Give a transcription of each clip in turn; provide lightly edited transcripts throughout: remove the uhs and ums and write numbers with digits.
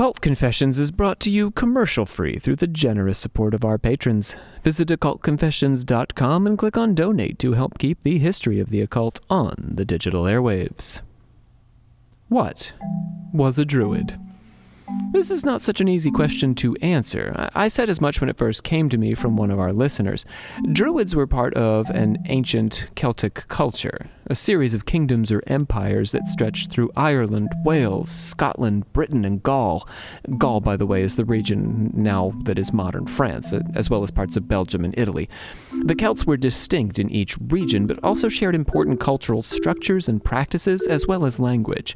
Occult Confessions is brought to you commercial-free through the generous support of our patrons. Visit occultconfessions.com and click on Donate to help keep the history of the occult on the digital airwaves. What was a Druid? This is not such an easy question to answer. I said as much when it first came to me from one of our listeners. Druids were part of an ancient Celtic culture, a series of kingdoms or empires that stretched through Ireland, Wales, Scotland, Britain, and Gaul. Gaul, by the way, is the region now that is modern France, as well as parts of Belgium and Italy. The Celts were distinct in each region, but also shared important cultural structures and practices, as well as language.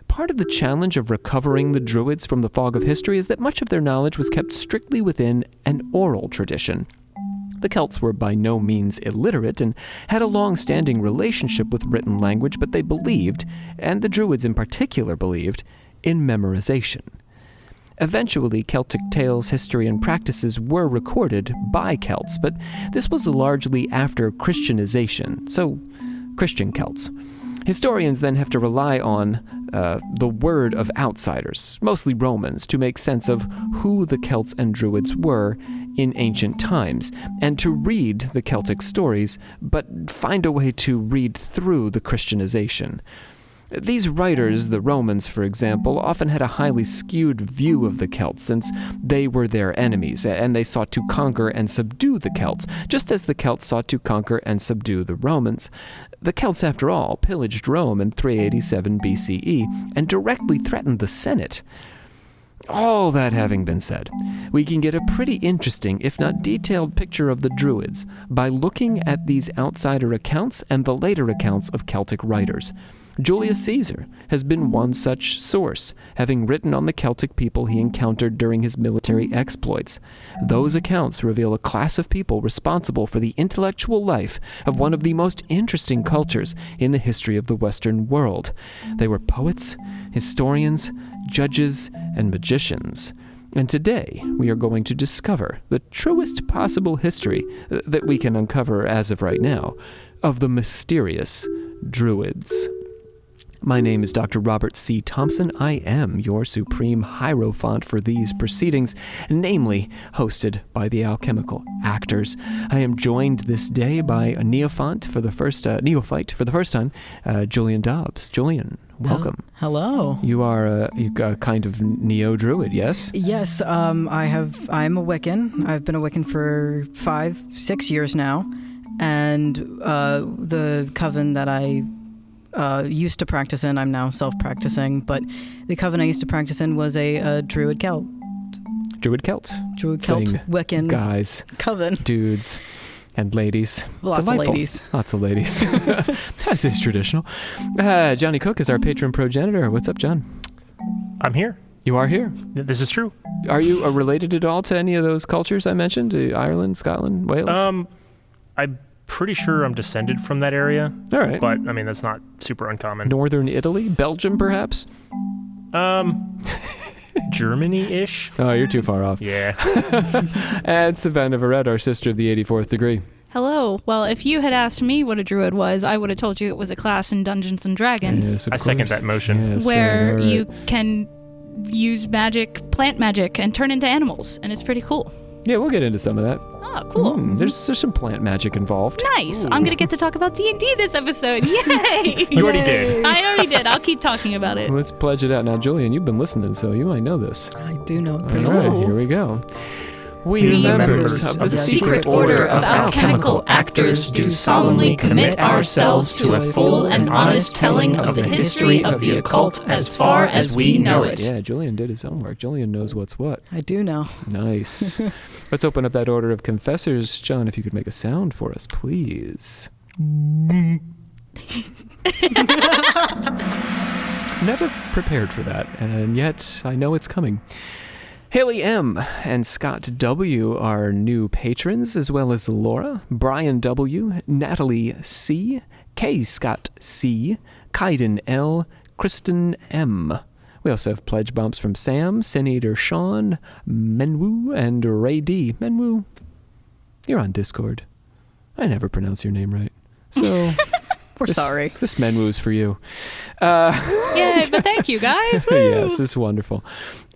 Part of the challenge of recovering the Druids from the fog of history is that much of their knowledge was kept strictly within an oral tradition. The Celts were by no means illiterate and had a long-standing relationship with written language, but they believed, and the Druids in particular believed, in memorization. Eventually, Celtic tales, history, and practices were recorded by Celts, but this was largely after Christianization, so Christian Celts. Historians then have to rely on the word of outsiders, mostly Romans, to make sense of who the Celts and Druids were in ancient times, and to read the Celtic stories, but find a way to read through the Christianization. These writers, the Romans, for example, often had a highly skewed view of the Celts, since they were their enemies, and they sought to conquer and subdue the Celts, just as the Celts sought to conquer and subdue the Romans. The Celts, after all, pillaged Rome in 387 BCE and directly threatened the Senate. All that having been said, we can get a pretty interesting, if not detailed, picture of the Druids by looking at these outsider accounts and the later accounts of Celtic writers. Julius Caesar has been one such source, having written on the Celtic people he encountered during his military exploits. Those accounts reveal a class of people responsible for the intellectual life of one of the most interesting cultures in the history of the Western world. They were poets, historians, judges, and magicians. And today, we are going to discover the truest possible history that we can uncover as of right now of the mysterious Druids. My name is Dr. Robert C. Thompson. I am your supreme hierophant for these proceedings, namely hosted by the alchemical actors. I am joined this day by a neophyte for the first time, Julian Dobbs. Julian, welcome. Hello. You are a kind of neo-druid, yes? Yes, I'm a Wiccan. I've been a Wiccan for 5-6 years now, and the coven that I used to practice in, I'm now self-practicing, but the coven I used to practice in was a Druid Celt. Druid Celt. Druid Celt Wiccan guys, coven. Dudes, and ladies. Lots Delightful. of ladies. Lots of ladies. As is traditional. Johnny Cook is our patron progenitor. What's up, John? I'm here. You are here. This is true. Are you related at all to any of those cultures I mentioned? Ireland, Scotland, Wales? I'm pretty sure I'm descended from that area. All right. But, I mean, that's not super uncommon. Northern Italy? Belgium, perhaps? Germany-ish? Oh, you're too far off. Yeah. And Savannah Verrett, our sister of the 84th degree. Hello. Well, if you had asked me what a druid was, I would have told you it was a class in Dungeons and Dragons. Yes, I second that motion. Yes, where right. you can use magic, plant magic, and turn into animals, and it's pretty cool. Yeah, we'll get into some of that. Oh, cool. There's some plant magic involved. Nice. I'm going to get to talk about D&D this episode. Yay! You already did. I already did. I'll keep talking about it. Let's pledge it out. Now, Julian, you've been listening, so you might know this. I do know it All pretty right, well. here we go. We, members of the secret order of alchemical actors, do solemnly commit ourselves to a full and honest telling of the history of the occult as far as we know it. Yeah, Julian did his homework. Julian knows what's what. I do know. Nice. Let's open up that order of confessors. John, if you could make a sound for us, please. Never prepared for that, and yet I know it's coming. Haley M. and Scott W. are new patrons, as well as Laura, Brian W., Natalie C., K. Scott C., Kaiden L., Kristen M. We also have pledge bumps from Sam, Senator Sean, Menwu, and Ray D. Menwu, you're on Discord. I never pronounce your name right. So, We're sorry. This menu is for you. Yay, but thank you, guys. Woo! Yes, this is wonderful.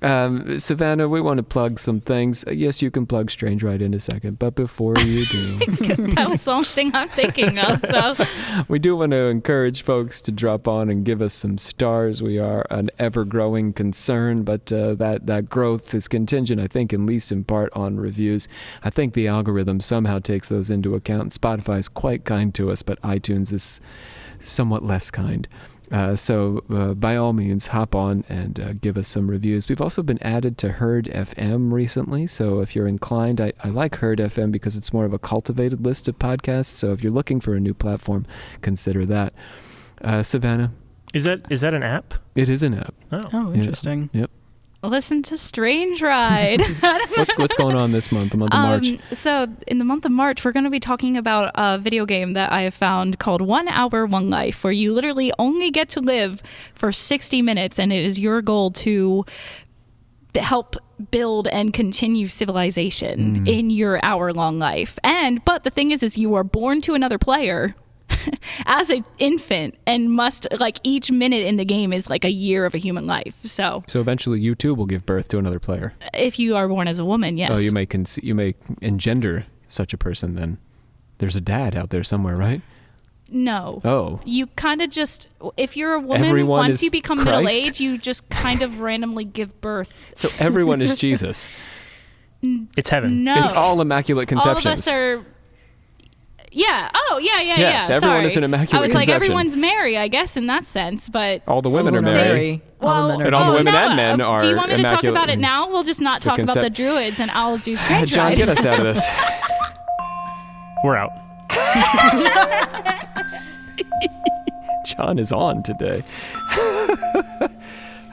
Savannah, we want to plug some things. Yes, you can plug Strange Ride in a second, but before you do... That was the only thing I'm thinking of, so... We do want to encourage folks to drop on and give us some stars. We are an ever-growing concern, but that growth is contingent, I think, at least in part on reviews. I think the algorithm somehow takes those into account. Spotify is quite kind to us, but iTunes is somewhat less kind. So by all means, hop on and give us some reviews. We've also been added to Herd FM recently, so if you're inclined, I like Herd FM because it's more of a cultivated list of podcasts, so if you're looking for a new platform, consider that. Savannah? Is that an app? It is an app. Oh, interesting. Yep. Listen to Strange Ride. What's going on this month, the month of March? So in the month of March, we're going to be talking about a video game that I have found called 1 Hour, 1 Life, where you literally only get to live for 60 minutes, and it is your goal to help build and continue civilization in your hour-long life. But the thing is you are born to another player as an infant and must, like, each minute in the game is like a year of a human life. So eventually you too will give birth to another player. If you are born as a woman, yes. Oh, you may engender such a person then. There's a dad out there somewhere, right? No. Oh. You kind of just, if you're a woman, Everyone once you become Christ? middle-aged, you just kind of randomly give birth. So everyone is Jesus. It's heaven. No. It's all immaculate conceptions. All of us are... Yeah. Oh, yeah. Yes, everyone Sorry. is an immaculate I was conception. like, everyone's Mary, I guess, in that sense, but... All the women are Mary. All the men are And all the Jesus. women and men are Do you want me to talk immaculate. about it now? We'll just not So talk about the Druids, and I'll do Strange John, Ride. get us out of this. We're out. John is on today.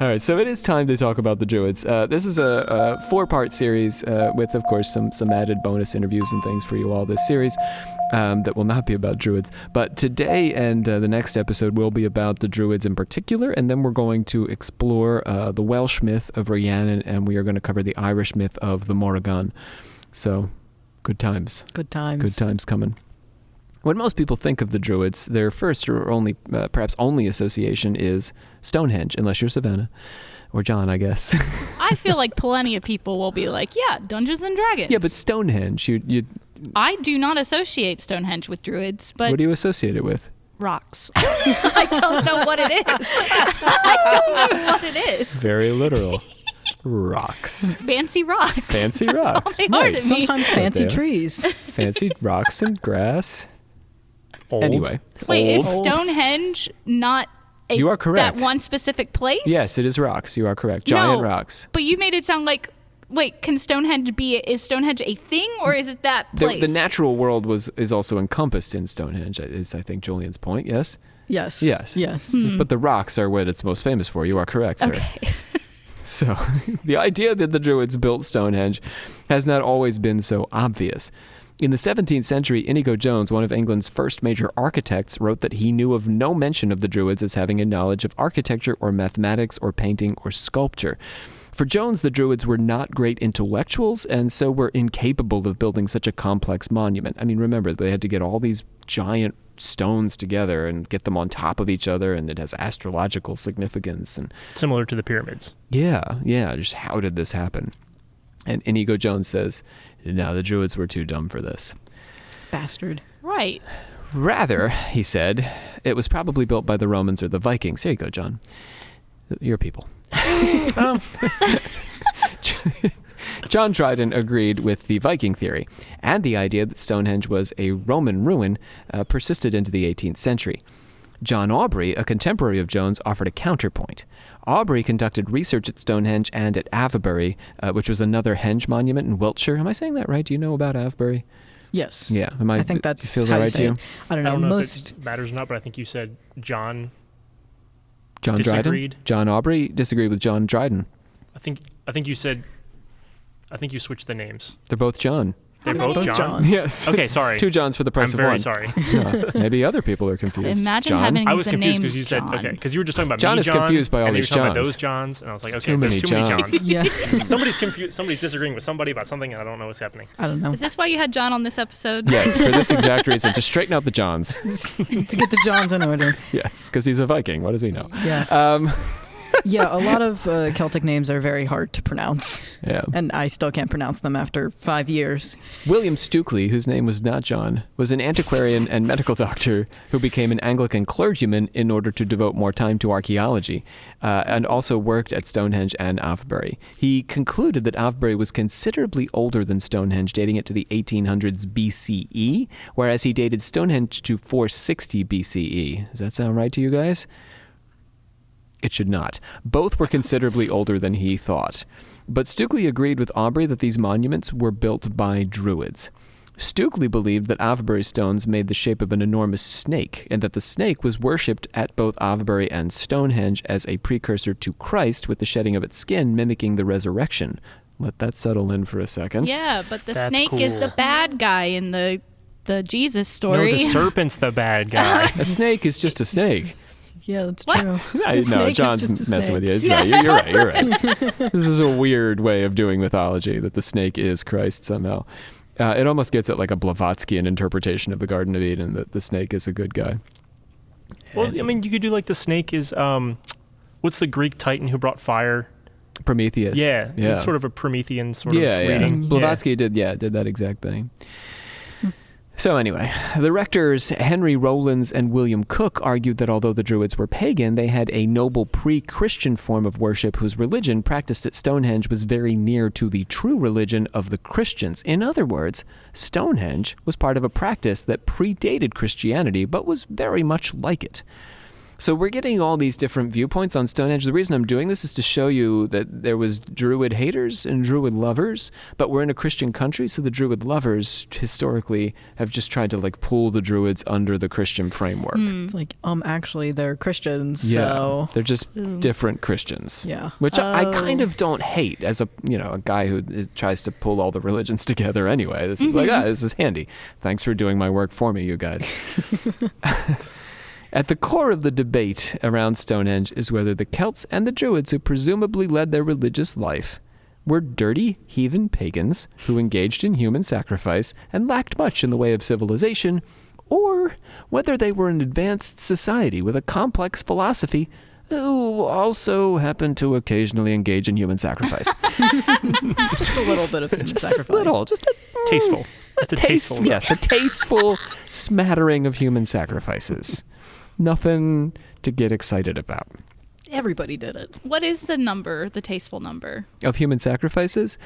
All right, so it is time to talk about the Druids. This is a 4-part series with, of course, some added bonus interviews and things for you all this series that will not be about Druids. But today and the next episode will be about the Druids in particular, and then we're going to explore the Welsh myth of Rhiannon, and we are going to cover the Irish myth of the Morrigan. So, good times. Good times. Good times coming. When most people think of the Druids, their first or only, perhaps only association is Stonehenge, unless you're Savannah. Or John, I guess. I feel like plenty of people will be like, yeah, Dungeons and Dragons. Yeah, but Stonehenge, you I do not associate Stonehenge with Druids, but... what do you associate it with? Rocks. I don't know what it is. I don't know what it is. Very literal. Rocks. Fancy rocks. Fancy That's rocks. all they are to me. Sometimes fancy there. trees. Fancy rocks and grass. Old. Anyway. Wait, is Old. Stonehenge not You are correct. that one specific place? Yes, it is rocks. You are correct. Giant No, rocks. But you made it sound like, wait, can Stonehenge be, is Stonehenge a thing, or is it that place? The natural world is also encompassed in Stonehenge, is I think Julian's point, yes? Yes. Yes. Yes. But the rocks are what it's most famous for. You are correct, sir. Okay. So the idea that the Druids built Stonehenge has not always been so obvious. In the 17th century, Inigo Jones, one of England's first major architects, wrote that he knew of no mention of the Druids as having a knowledge of architecture or mathematics or painting or sculpture. For Jones, the Druids were not great intellectuals and so were incapable of building such a complex monument. I mean, remember, they had to get all these giant stones together and get them on top of each other, and it has astrological significance. And Similar to the pyramids. yeah, just how did this happen? And Inigo Jones says, no, the Druids were too dumb for this. Bastard. Right. Rather, he said, it was probably built by the Romans or the Vikings. Here you go, John. Your people. John Dryden agreed with the Viking theory, and the idea that Stonehenge was a Roman ruin persisted into the 18th century. John Aubrey, a contemporary of Jones, offered a counterpoint. Aubrey conducted research at Stonehenge and at Avebury, which was another henge monument in Wiltshire. Am I saying that right? Do you know about Avebury? Yes. Yeah. I think that's feels how right you to say you? it. I don't know. I don't know Most if it matters or not, but I think you said John John Dryden? disagreed. John Aubrey disagreed with John Dryden. I think you switched the names. They're both John. They're both John? Yes. Okay, sorry. 2 Johns for the price I'm of very one. sorry. Maybe other people are confused. Imagine John? having I was the confused name because you said, John. okay, because you were just talking about John me, is John, confused by all and then these you were talking Johns. about those Johns, and I was like, It's okay, there's too many Johns. Yeah. Somebody's confused. Somebody's disagreeing with somebody about something, and I don't know what's happening. I don't know. Is this why you had John on this episode? Yes, for this exact reason, to straighten out the Johns. To get the Johns in order. Yes, because he's a Viking. What does he know? Yeah. Yeah, a lot of Celtic names are very hard to pronounce. Yeah. And I still can't pronounce them after 5 years. William Stukely, whose name was not John, was an antiquarian and medical doctor who became an Anglican clergyman in order to devote more time to archaeology, and also worked at Stonehenge and Avebury. He concluded that Avebury was considerably older than Stonehenge, dating it to the 1800s BCE, whereas he dated Stonehenge to 460 BCE. Does that sound right to you guys? It should not. Both were considerably older than he thought. But Stukely agreed with Aubrey that these monuments were built by Druids. Stukely believed that Avebury stones made the shape of an enormous snake, and that the snake was worshipped at both Avebury and Stonehenge as a precursor to Christ, with the shedding of its skin mimicking the resurrection. Let that settle in for a second. Yeah, but the That's snake is cool. the bad guy in the Jesus story. No, the serpent's the bad guy. A snake is just a snake. Yeah, that's What? true. No, Snake is John's just a messing snake. with you. It's right. You're right. This is a weird way of doing mythology, that the snake is Christ somehow. It almost gets at like a Blavatskyan interpretation of the Garden of Eden, that the snake is a good guy. Well, I mean, you could do like the snake is, what's the Greek titan who brought fire? Prometheus. Yeah. Yeah. Sort of a Promethean sort Yeah. of reading. Blavatsky did that exact thing. So anyway, the rectors Henry Rowlands and William Cook argued that although the Druids were pagan, they had a noble pre-Christian form of worship whose religion practiced at Stonehenge was very near to the true religion of the Christians. In other words, Stonehenge was part of a practice that predated Christianity but was very much like it. So we're getting all these different viewpoints on Stonehenge. The reason I'm doing this is to show you that there was Druid haters and Druid lovers, but we're in a Christian country, so the Druid lovers historically have just tried to like pull the Druids under the Christian framework. It's like, actually, they're Christians, Yeah, so... they're just different Christians. Yeah. Which I kind of don't hate as a guy who tries to pull all the religions together anyway. This is like, this is handy. Thanks for doing my work for me, you guys. At the core of the debate around Stonehenge is whether the Celts and the Druids who presumably led their religious life were dirty, heathen pagans who engaged in human sacrifice and lacked much in the way of civilization, or whether they were an advanced society with a complex philosophy who also happened to occasionally engage in human sacrifice. Just a little bit of human sacrifice. Just a Tasteful. Just a tasteful. Yes, a tasteful smattering of human sacrifices. Nothing to get excited about. Everybody did it. What is the number, the tasteful number? Of human sacrifices?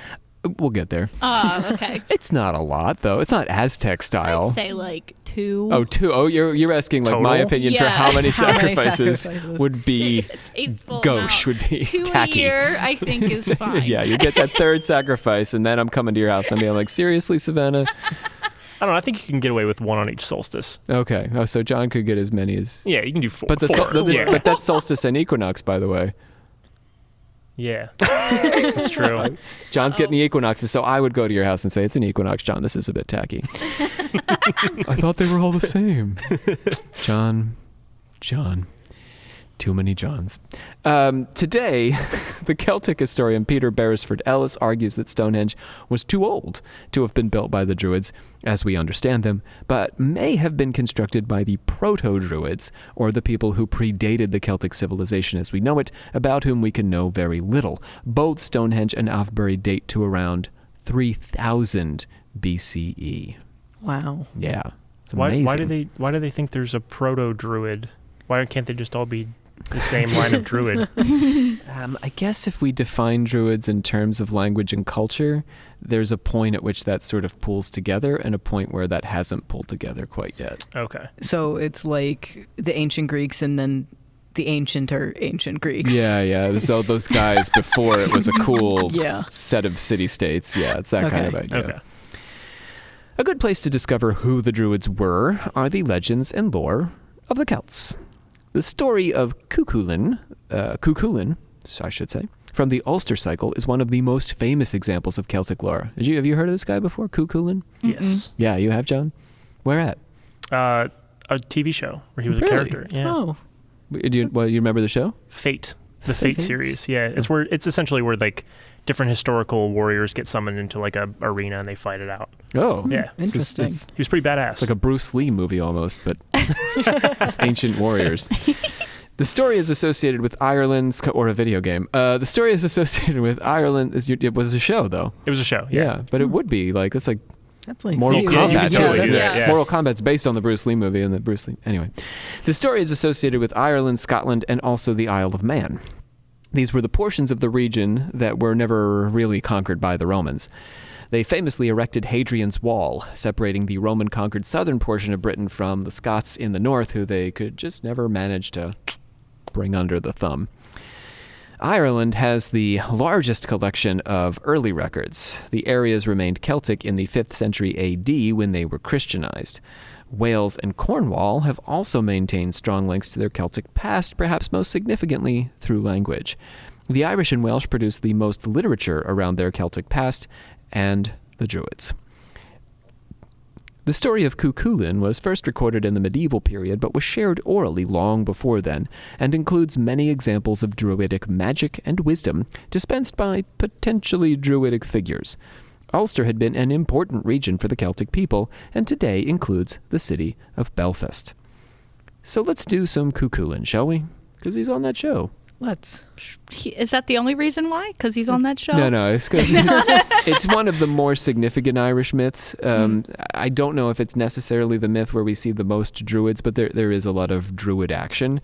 We'll get there. Okay. It's not a lot, though. It's not Aztec style. I'd say like 2. Oh, 2. Oh, you're asking like my Total? opinion for Yeah. how many How many sacrifices sacrifices? would be Tasteful gauche, amount. would be 2 tacky. a year, I think, is fine. Yeah, you get that third sacrifice, and then I'm coming to your house and I'm being like, seriously, Savannah? I don't know. I think you can get away with 1 on each solstice. Okay. Oh, so John could get as many as... Yeah, you can do 4. But, yeah. but that's solstice and equinox, by the way. Yeah. That's true. John's getting the equinoxes, so I would go to your house and say, it's an equinox, John. This is a bit tacky. I thought they were all the same. John. Too many Johns. Today, the Celtic historian Peter Beresford Ellis argues that Stonehenge was too old to have been built by the Druids, as we understand them, but may have been constructed by the Proto-Druids, or the people who predated the Celtic civilization as we know it, about whom we can know very little. Both Stonehenge and Avebury date to around 3000 BCE. Wow. Yeah. It's amazing. Why do they think there's a proto-druid? Why can't they just all be the same line of druid? I guess if we define druids in terms of language and culture, there's a point at which that sort of pulls together and a point where that hasn't pulled together quite yet. Okay. So it's like the ancient Greeks and then the ancient Greeks. Yeah. It was all those guys before it was a cool Yeah. set of city-states. Yeah, it's that kind of idea. Okay. A good place to discover who the druids were are the legends and lore of the Celts. The story of Cuchulainn, I should say, from the Ulster cycle is one of the most famous examples of Celtic lore. Have you heard of this guy before, Cuchulainn? Yes. Yeah, you have, John? Where at? A TV show where he was a character. Yeah. Oh. Do you remember the show? Fate. The Fate series. Yeah. It's essentially where like different historical warriors get summoned into like a arena and they fight it out. Oh. Yeah. Interesting. He was pretty badass. It's like a Bruce Lee movie almost, but ancient warriors. The story is associated with Ireland, or a video game. The story is associated with Ireland. It was a show, though. It was a show, yeah. But it would be like that's like Mortal video Kombat. game. Yeah. Mortal Kombat's based on the Bruce Lee movie, and the Bruce Lee. Anyway, the story is associated with Ireland, Scotland, and also the Isle of Man. These were the portions of the region that were never really conquered by the Romans. They famously erected Hadrian's Wall, separating the Roman-conquered southern portion of Britain from the Scots in the north, who they could just never manage to bring under the thumb. Ireland has the largest collection of early records. The areas remained Celtic in the 5th century AD when they were Christianized. Wales and Cornwall have also maintained strong links to their Celtic past, perhaps most significantly through language. The Irish and Welsh produced the most literature around their Celtic past, and the Druids. The story of Cuchulainn was first recorded in the medieval period, but was shared orally long before then, and includes many examples of druidic magic and wisdom dispensed by potentially druidic figures. Ulster had been an important region for the Celtic people, and today includes the city of Belfast. So let's do some Cuchulainn, shall we? Because he's on that show. Let's. Is that the only reason why? Because he's on that show? No, it's because it's one of the more significant Irish myths. I don't know if it's necessarily the myth where we see the most druids, but there is a lot of druid action.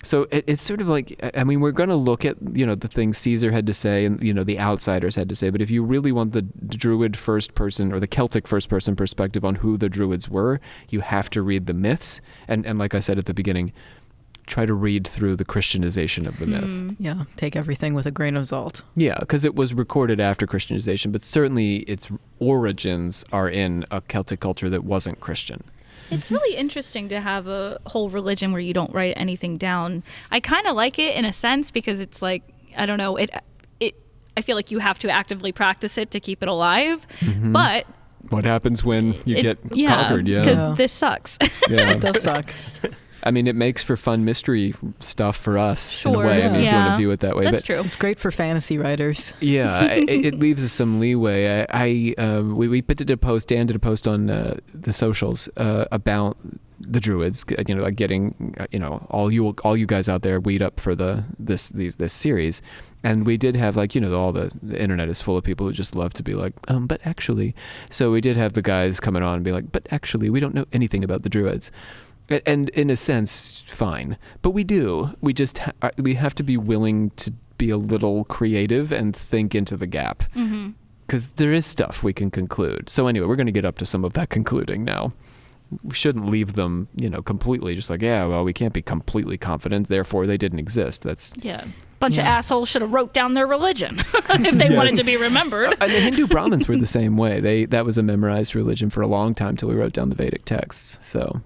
So it's sort of like, I mean, we're going to look at, the things Caesar had to say and, the outsiders had to say. But if you really want the druid first person or the Celtic first person perspective on who the druids were, you have to read the myths. And like I said at the beginning, try to read through the Christianization of the myth. Yeah, take everything with a grain of salt. Yeah, because it was recorded after Christianization, but certainly its origins are in a Celtic culture that wasn't Christian. It's really interesting to have a whole religion where you don't write anything down. I kind of like it in a sense because it's like, I don't know, I feel like you have to actively practice it to keep it alive, but... What happens when you get conquered? Yeah, because this sucks. Yeah. It does suck. I mean, it makes for fun mystery stuff for us in a Sure, way. I mean, if you want to view it that way. That's but true. It's great for fantasy writers. Yeah, it leaves us some leeway. We did a post. Dan did a post on the socials about the Druids. Like getting all you guys out there weed up for this series. And we did have all the internet is full of people who just love to be like, but actually. So we did have the guys coming on and be like, but actually, we don't know anything about the Druids. And in a sense, fine. But we do. We just we have to be willing to be a little creative and think into the gap. Because there is stuff we can conclude. So anyway, we're going to get up to some of that concluding now. We shouldn't leave them, completely just like, we can't be completely confident, therefore they didn't exist. That's... Yeah. Bunch of assholes should have wrote down their religion if they wanted to be remembered. And the Hindu Brahmins were the same way. That was a memorized religion for a long time till we wrote down the Vedic texts. So...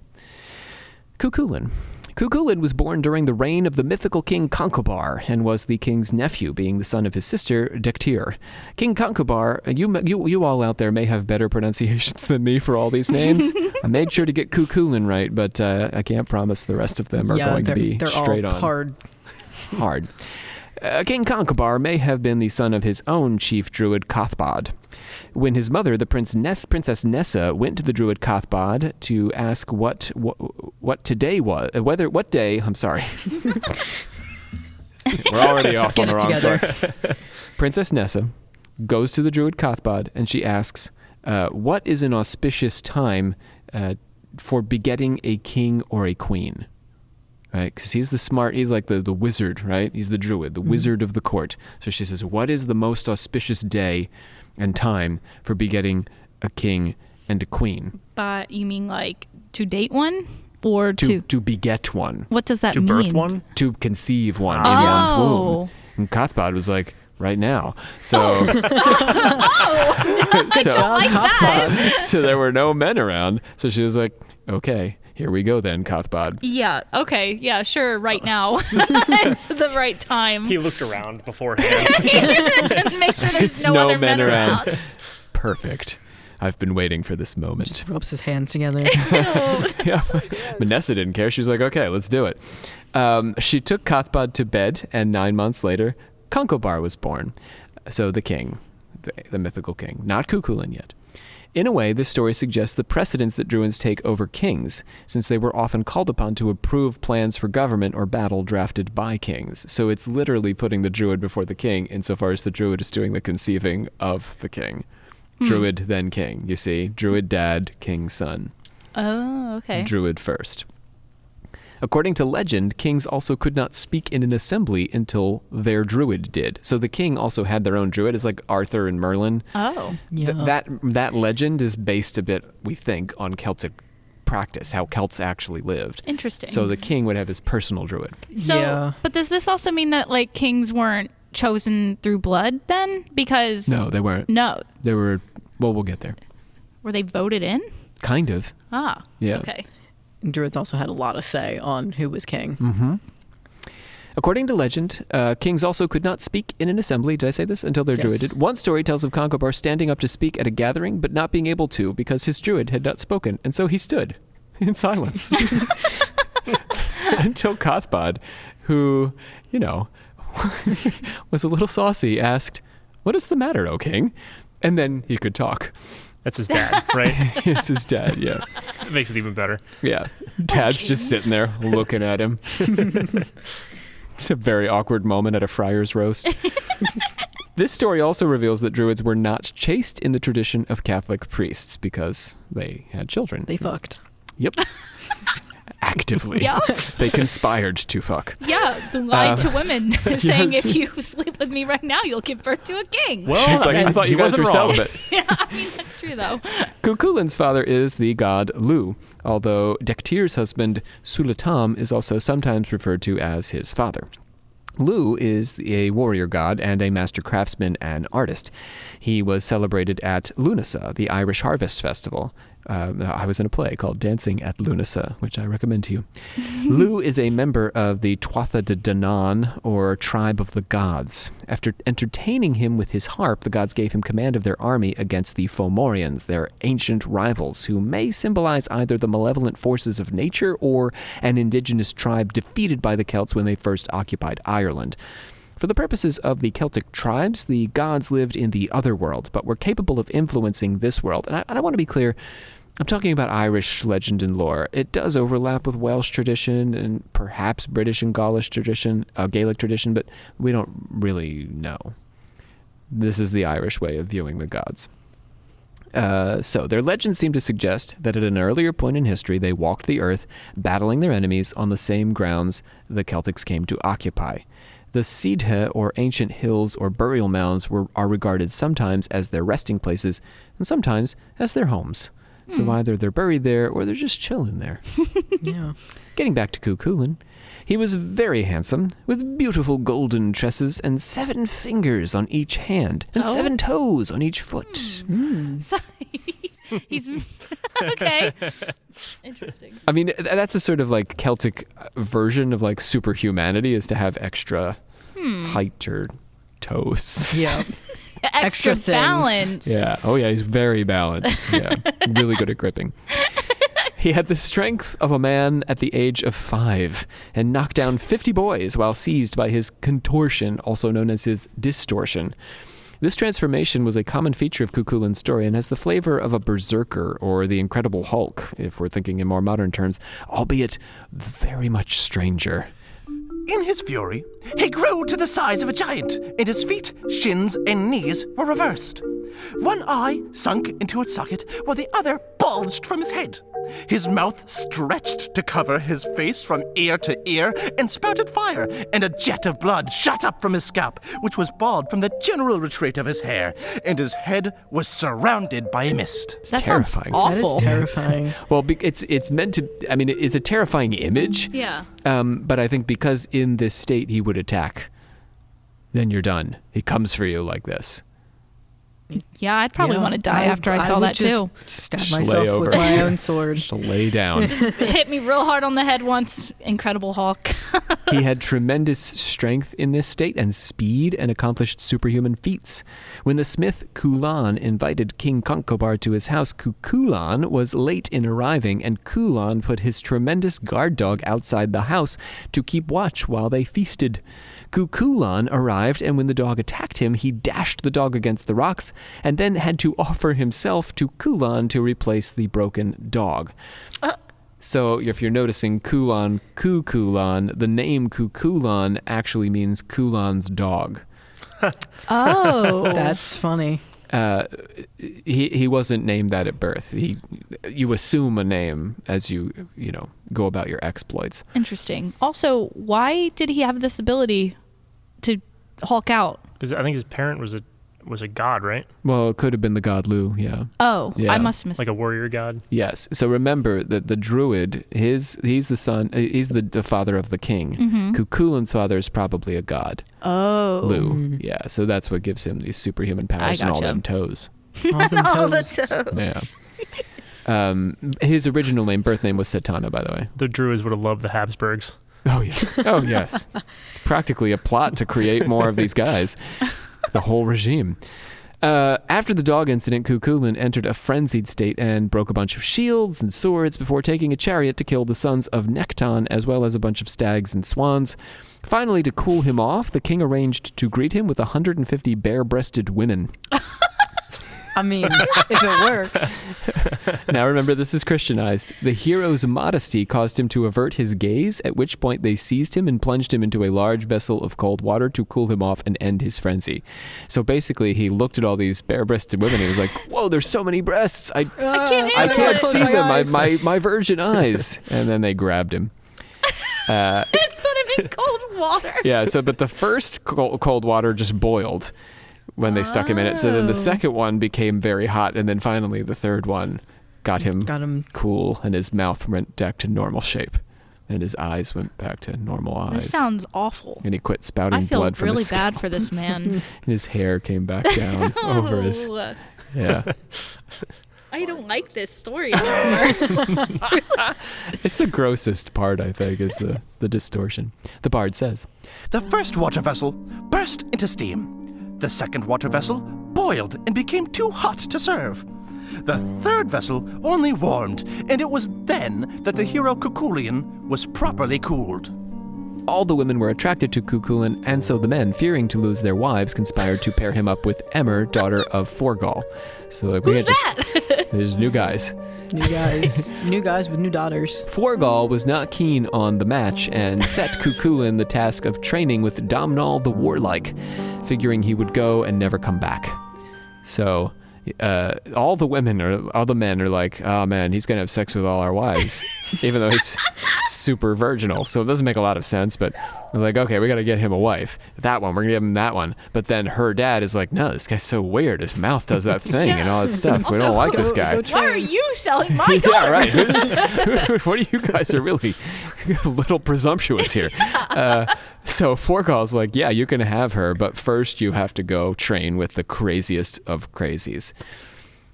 Cuchulainn. Cuchulainn was born during the reign of the mythical king Concobar and was the king's nephew, being the son of his sister Dectir. King Concobar, you all out there may have better pronunciations than me for all these names. I made sure to get Cuchulainn right, but I can't promise the rest of them are going to be straight all on. Hard. King Concobar may have been the son of his own chief druid Cathbad. When his mother, the Princess Nessa, went to the druid Cathbad to ask what today was, what day. I'm sorry, we're already off on the wrong foot. Princess Nessa goes to the druid Cathbad and she asks, "What is an auspicious time for begetting a king or a queen?" Right, because he's like the wizard, right? He's the druid, the wizard of the court. So she says, "What is the most auspicious day and time for begetting a king and a queen?" But you mean like to date one or to beget one? What does that mean? To birth one? To conceive one Oh. in one's womb. And Cathbad was like, right now. So, Good job, like Cathbad. so there were no men around. So she was like, okay, Here we go then, Cathbad. Yeah. Okay. Yeah. Sure. Right now, it's the right time. He looked around beforehand. Make sure there's no other men around. Perfect. I've been waiting for this moment. Just rubs his hands together. Yeah. Manessa didn't care. She was like, okay, let's do it. She took Cathbad to bed, and 9 months later, Concobar was born. So the king, the mythical king, not Cuchulainn yet. In a way, this story suggests the precedence that Druids take over kings, since they were often called upon to approve plans for government or battle drafted by kings. So it's literally putting the Druid before the king, insofar as the Druid is doing the conceiving of the king. Druid, then king. You see? Druid dad, king son. Oh, okay. Druid first. According to legend, kings also could not speak in an assembly until their druid did. So the king also had their own druid. It's like Arthur and Merlin. Oh. Yeah. That legend is based a bit, we think, on Celtic practice, how Celts actually lived. Interesting. So the king would have his personal druid. So, Yeah. but does this also mean that like kings weren't chosen through blood then? Because No, they weren't. no, They were, well, we'll get there. were they voted in? Kind of. Ah. Yeah. Okay. Druids also had a lot of say on who was king. Mm-hmm. According to legend, kings also could not speak in an assembly, did I say this, until their Yes. druid did. One story tells of Concobar standing up to speak at a gathering, but not being able to because his druid had not spoken, and so he stood in silence. Until Cathbad, who, you know, was a little saucy, asked, "What is the matter, O king?" And then he could talk. That's his dad, right? It's his dad, yeah. It makes it even better. Yeah. Dad's just sitting there looking at him. It's a very awkward moment at a friar's roast. This story also reveals that Druids were not chaste in the tradition of Catholic priests because they had children. They fucked. Yep. Actively. Yeah. They conspired to fuck. Yeah, they lied to women, saying yes. if you sleep with me right now, you'll give birth to a king. Well, She's like, I thought you guys were celibate. Yeah, I mean, that's true, though. Cuchulainn's father is the god Lu, although Dectir's husband Sulatam is also sometimes referred to as his father. Lu is a warrior god and a master craftsman and artist. He was celebrated at Lunasa, the Irish harvest festival. I was in a play called Dancing at Lunasa, which I recommend to you. Lu is a member of the Tuatha De Danann, or tribe of the gods. After entertaining him with his harp, the gods gave him command of their army against the Fomorians, their ancient rivals, who may symbolize either the malevolent forces of nature or an indigenous tribe defeated by the Celts when they first occupied Ireland. For the purposes of the Celtic tribes, the gods lived in the other world, but were capable of influencing this world. And I want to be clear, I'm talking about Irish legend and lore. It does overlap with Welsh tradition and perhaps British and Gaulish tradition, Gaelic tradition, but we don't really know. This is the Irish way of viewing the gods. So their legends seem to suggest that at an earlier point in history, they walked the earth, battling their enemies on the same grounds the Celtics came to occupy. The Sidhe, or ancient hills or burial mounds, are regarded sometimes as their resting places and sometimes as their homes. So either they're buried there or they're just chilling there. Yeah. Getting back to Cuchulainn, he was very handsome, with beautiful golden tresses and 7 fingers on each hand and 7 toes on each foot. He's okay. Interesting. I mean, that's a sort of like Celtic version of like superhumanity, is to have extra height or toes. Yeah. Extra things. balance. Yeah. Oh, yeah. He's very balanced. Yeah. Really good at gripping. He had the strength of a man at the age of 5 and knocked down 50 boys while seized by his contortion, also known as his distortion. This transformation was a common feature of Cuchulainn's story and has the flavor of a berserker or the Incredible Hulk, if we're thinking in more modern terms, albeit very much stranger. In his fury, he grew to the size of a giant, and his feet, shins, and knees were reversed. One eye sunk into its socket, while the other bulged from his head. His mouth stretched to cover his face from ear to ear and spouted fire, and a jet of blood shot up from his scalp, which was bald from the general retreat of his hair, and his head was surrounded by a mist. That terrifying. sounds That is awful. terrifying. Well, it's meant to, I mean, it's a terrifying image. Yeah. But I think because in this state he would attack, then you're done. He comes for you like this. Yeah, I'd probably want to die after I saw that too. Stab Just lay myself over. with my own sword. Just to lay down. Hit me real hard on the head once. Incredible Hulk. He had tremendous strength in this state and speed, and accomplished superhuman feats. When the smith Kulan invited King Concobar to his house, Cuchulainn was late in arriving, and Kulan put his tremendous guard dog outside the house to keep watch while they feasted. Cuchulainn arrived, and when the dog attacked him, he dashed the dog against the rocks, and then had to offer himself to Kulan to replace the broken dog. So if you're noticing Kulan, the name Cuchulainn actually means Kulan's dog. Oh, that's funny. He wasn't named that at birth. You assume a name as you go about your exploits. Interesting. Also, why did he have this ability to Hulk out? Because I think his parent was a god, right? Well, it could have been the god Lu, yeah. Oh, Yeah. I must have missed. Like a warrior god. Yes. So remember that the druid, he's the son, he's the father of the king. Mm-hmm. Cuchulainn's father is probably a god. Oh. Lu. Yeah. So that's what gives him these superhuman powers and all gotcha. them toes. All them All the toes. toes. Yeah. His original birth name was Satana, by the way. The Druids would have loved the Habsburgs. Oh, yes. Oh, yes. It's practically a plot to create more of these guys. The whole regime. After the dog incident, Cuchulainn entered a frenzied state and broke a bunch of shields and swords before taking a chariot to kill the sons of Necton, as well as a bunch of stags and swans. Finally, to cool him off, the king arranged to greet him with 150 bare-breasted women. I mean, if it works. Now remember, this is Christianized. The hero's modesty caused him to avert his gaze, at which point they seized him and plunged him into a large vessel of cold water to cool him off and end his frenzy. So basically, he looked at all these bare-breasted women and he was like, whoa, there's so many breasts. I can't see them. My virgin eyes. And then they grabbed him. And put him in cold water. Yeah, but the first cold water just boiled when they stuck him in it. So then the second one became very hot, and then finally the third one got him cool, and his mouth went back to normal shape, and his eyes went back to normal eyes. This sounds awful. And he quit spouting blood from his scalp. I feel really bad for this man. And his hair came back down over his... Yeah. I don't like this story anymore. It's the grossest part, I think, is the distortion. The bard says, The first water vessel burst into steam. The second water vessel boiled and became too hot to serve. The third vessel only warmed, and it was then that the hero Cuchulainn was properly cooled. all the women were attracted to Cuchulainn, and so the men, fearing to lose their wives, conspired to pair him up with Emer, daughter of Forgal. So like, Who's that? There's new guys. New guys with new daughters. Forgal was not keen on the match and set Cuchulainn the task of training with Domnall the Warlike, figuring he would go and never come back. So all the men are like, oh man, he's gonna have sex with all our wives, even though he's super virginal. So it doesn't make a lot of sense, but they're like, okay, we gotta get him a wife. That one, we're gonna give him that one. But then her dad is like, no, this guy's so weird. His mouth does that thing and all that stuff. We don't like this guy. Why are you selling my daughter? Yeah, right. What are you guys are really a little presumptuous here. So Forgal's like, yeah, you can have her, but first you have to go train with the craziest of crazies.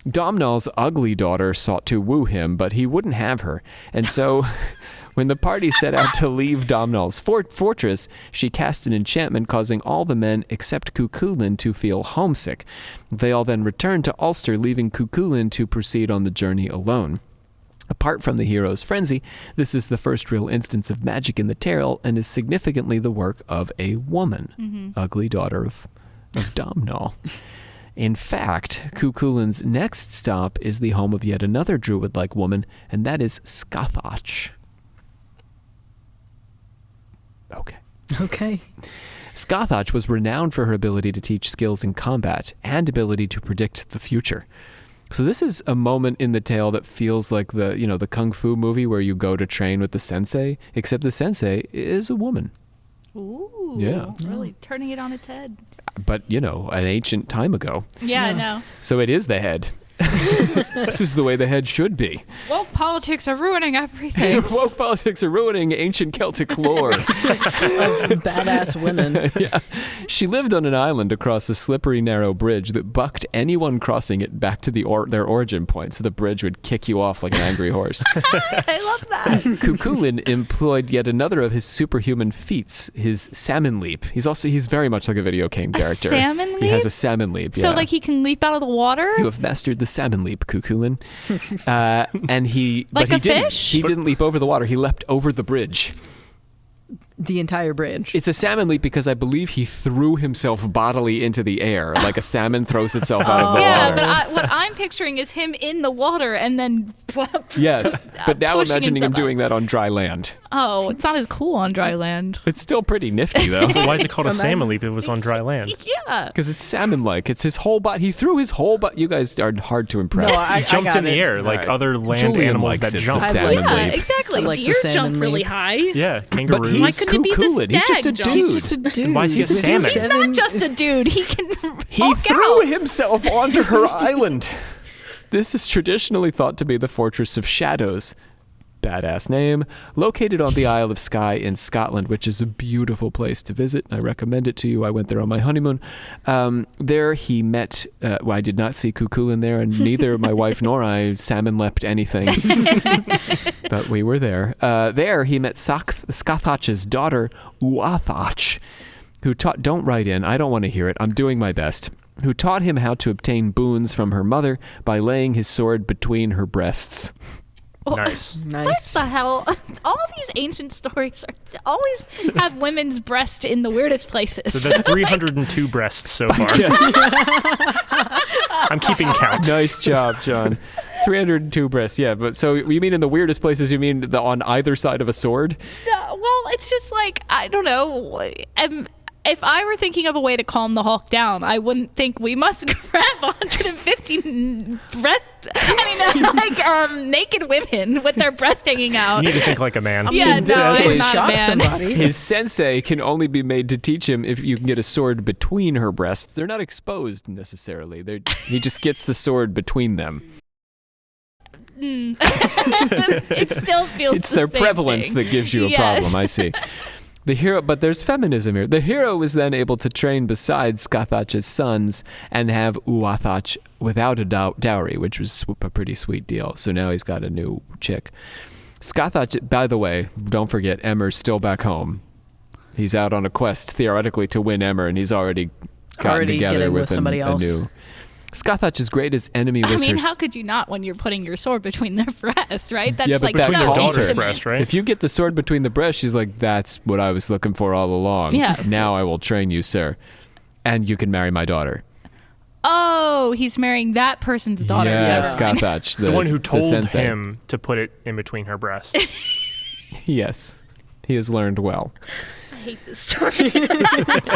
Domnall's ugly daughter sought to woo him, but he wouldn't have her. And so when the party set out to leave Domnall's fortress, she cast an enchantment causing all the men except Cuchulainn to feel homesick. They all then returned to Ulster, leaving Cuchulainn to proceed on the journey alone. Apart from the hero's frenzy, this is the first real instance of magic in the tale and is significantly the work of a woman, ugly daughter of Domnall. In fact, Cuchulainn's next stop is the home of yet another druid-like woman, and that is Scathach. Okay. Scathach was renowned for her ability to teach skills in combat and ability to predict the future. So this is a moment in the tale that feels like the Kung Fu movie where you go to train with the sensei, except the sensei is a woman. Ooh. Yeah. Really turning it on its head. But, an ancient time ago. Yeah, I know. So it is the head. This is the way the head should be. Woke politics are ruining everything. Woke politics are ruining ancient Celtic lore. Of badass women. Yeah. She lived on an island across a slippery, narrow bridge that bucked anyone crossing it back to their origin point, so the bridge would kick you off like an angry horse. I love that. Cuchulainn employed yet another of his superhuman feats, his salmon leap. He's very much like a video game character. Salmon leap? He has a salmon leap, So yeah. like he can leap out of the water? You have mastered the salmon leap, Cuchulainn. And he Like but he a didn't. fish? He didn't leap over the water. He leapt over the bridge. The entire bridge. It's a salmon leap because I believe he threw himself bodily into the air, like a salmon throws itself out of the Yeah, water. but what I'm picturing is him in the water and then Yes, but now pushing imagining him himself doing that on dry land. Oh, it's not as cool on dry land. It's still pretty nifty, though. Why is it called a salmon leap if it was on dry land? Yeah. Because it's salmon-like. It's his whole body. He threw his whole body. You guys are hard to impress. No, I He jumped got in the it. air like Alright. other land Julian animals likes that it, the jump. salmon Yeah, leap. exactly. I like the Deer salmon jump really leap. high. Yeah, kangaroos. Why he's couldn't it be the Cuchulainn. He's just a stag dude. jump? He's just a dude. Why is he a salmon? He's not just a dude. He can He hulk threw out. himself onto her island. This is traditionally thought to be the Fortress of Shadows. Badass name. Located on the Isle of Skye in Scotland, which is a beautiful place to visit. I recommend it to you. I went there on my honeymoon. There he met, I did not see Cuchulainn there, and neither my wife nor I salmon leapt anything. But we were there. There he met Scathach's daughter, Uathach, who taught, don't write in, I don't want to hear it, I'm doing my best, who taught him how to obtain boons from her mother by laying his sword between her breasts. Nice. What Nice. the hell? All these ancient stories always have women's breast in the weirdest places. So there's 302 breasts so far. I'm keeping count. Nice job, John. 302 breasts, yeah. But so you mean in the weirdest places? You mean on either side of a sword? No, well, it's just like, I don't know. If I were thinking of a way to calm the Hulk down, I wouldn't think we must grab 150 naked women with their breast hanging out. You need to think like a man. Yeah, In no, this I'm case- not a Shock man. somebody. His sensei can only be made to teach him if you can get a sword between her breasts. They're not exposed necessarily. He just gets the sword between them. It still feels It's the their same prevalence thing. that gives you a Yes. problem, I see. The hero, but there's feminism here. The hero was then able to train beside Scathach's sons and have Uathach without a dowry, which was a pretty sweet deal. So now he's got a new chick. Scathach, by the way, don't forget, Emmer's still back home. He's out on a quest, theoretically, to win Emmer, and he's already gotten together getting with with somebody a else. new... Scathach's greatest enemy was I mean, her... how could you not when you're putting your sword between their breasts, right? That's Yeah, but like that Between so your calls daughter's her. intimate. breast, right? If you get the sword between the breasts, she's like, that's what I was looking for all along. Yeah. Now I will train you, sir. And you can marry my daughter. Oh, he's marrying that person's daughter. Yeah, Never mind. Scathach, the one who told sensei. him to put it in between her breasts. Yes. He has learned well. I hate this story.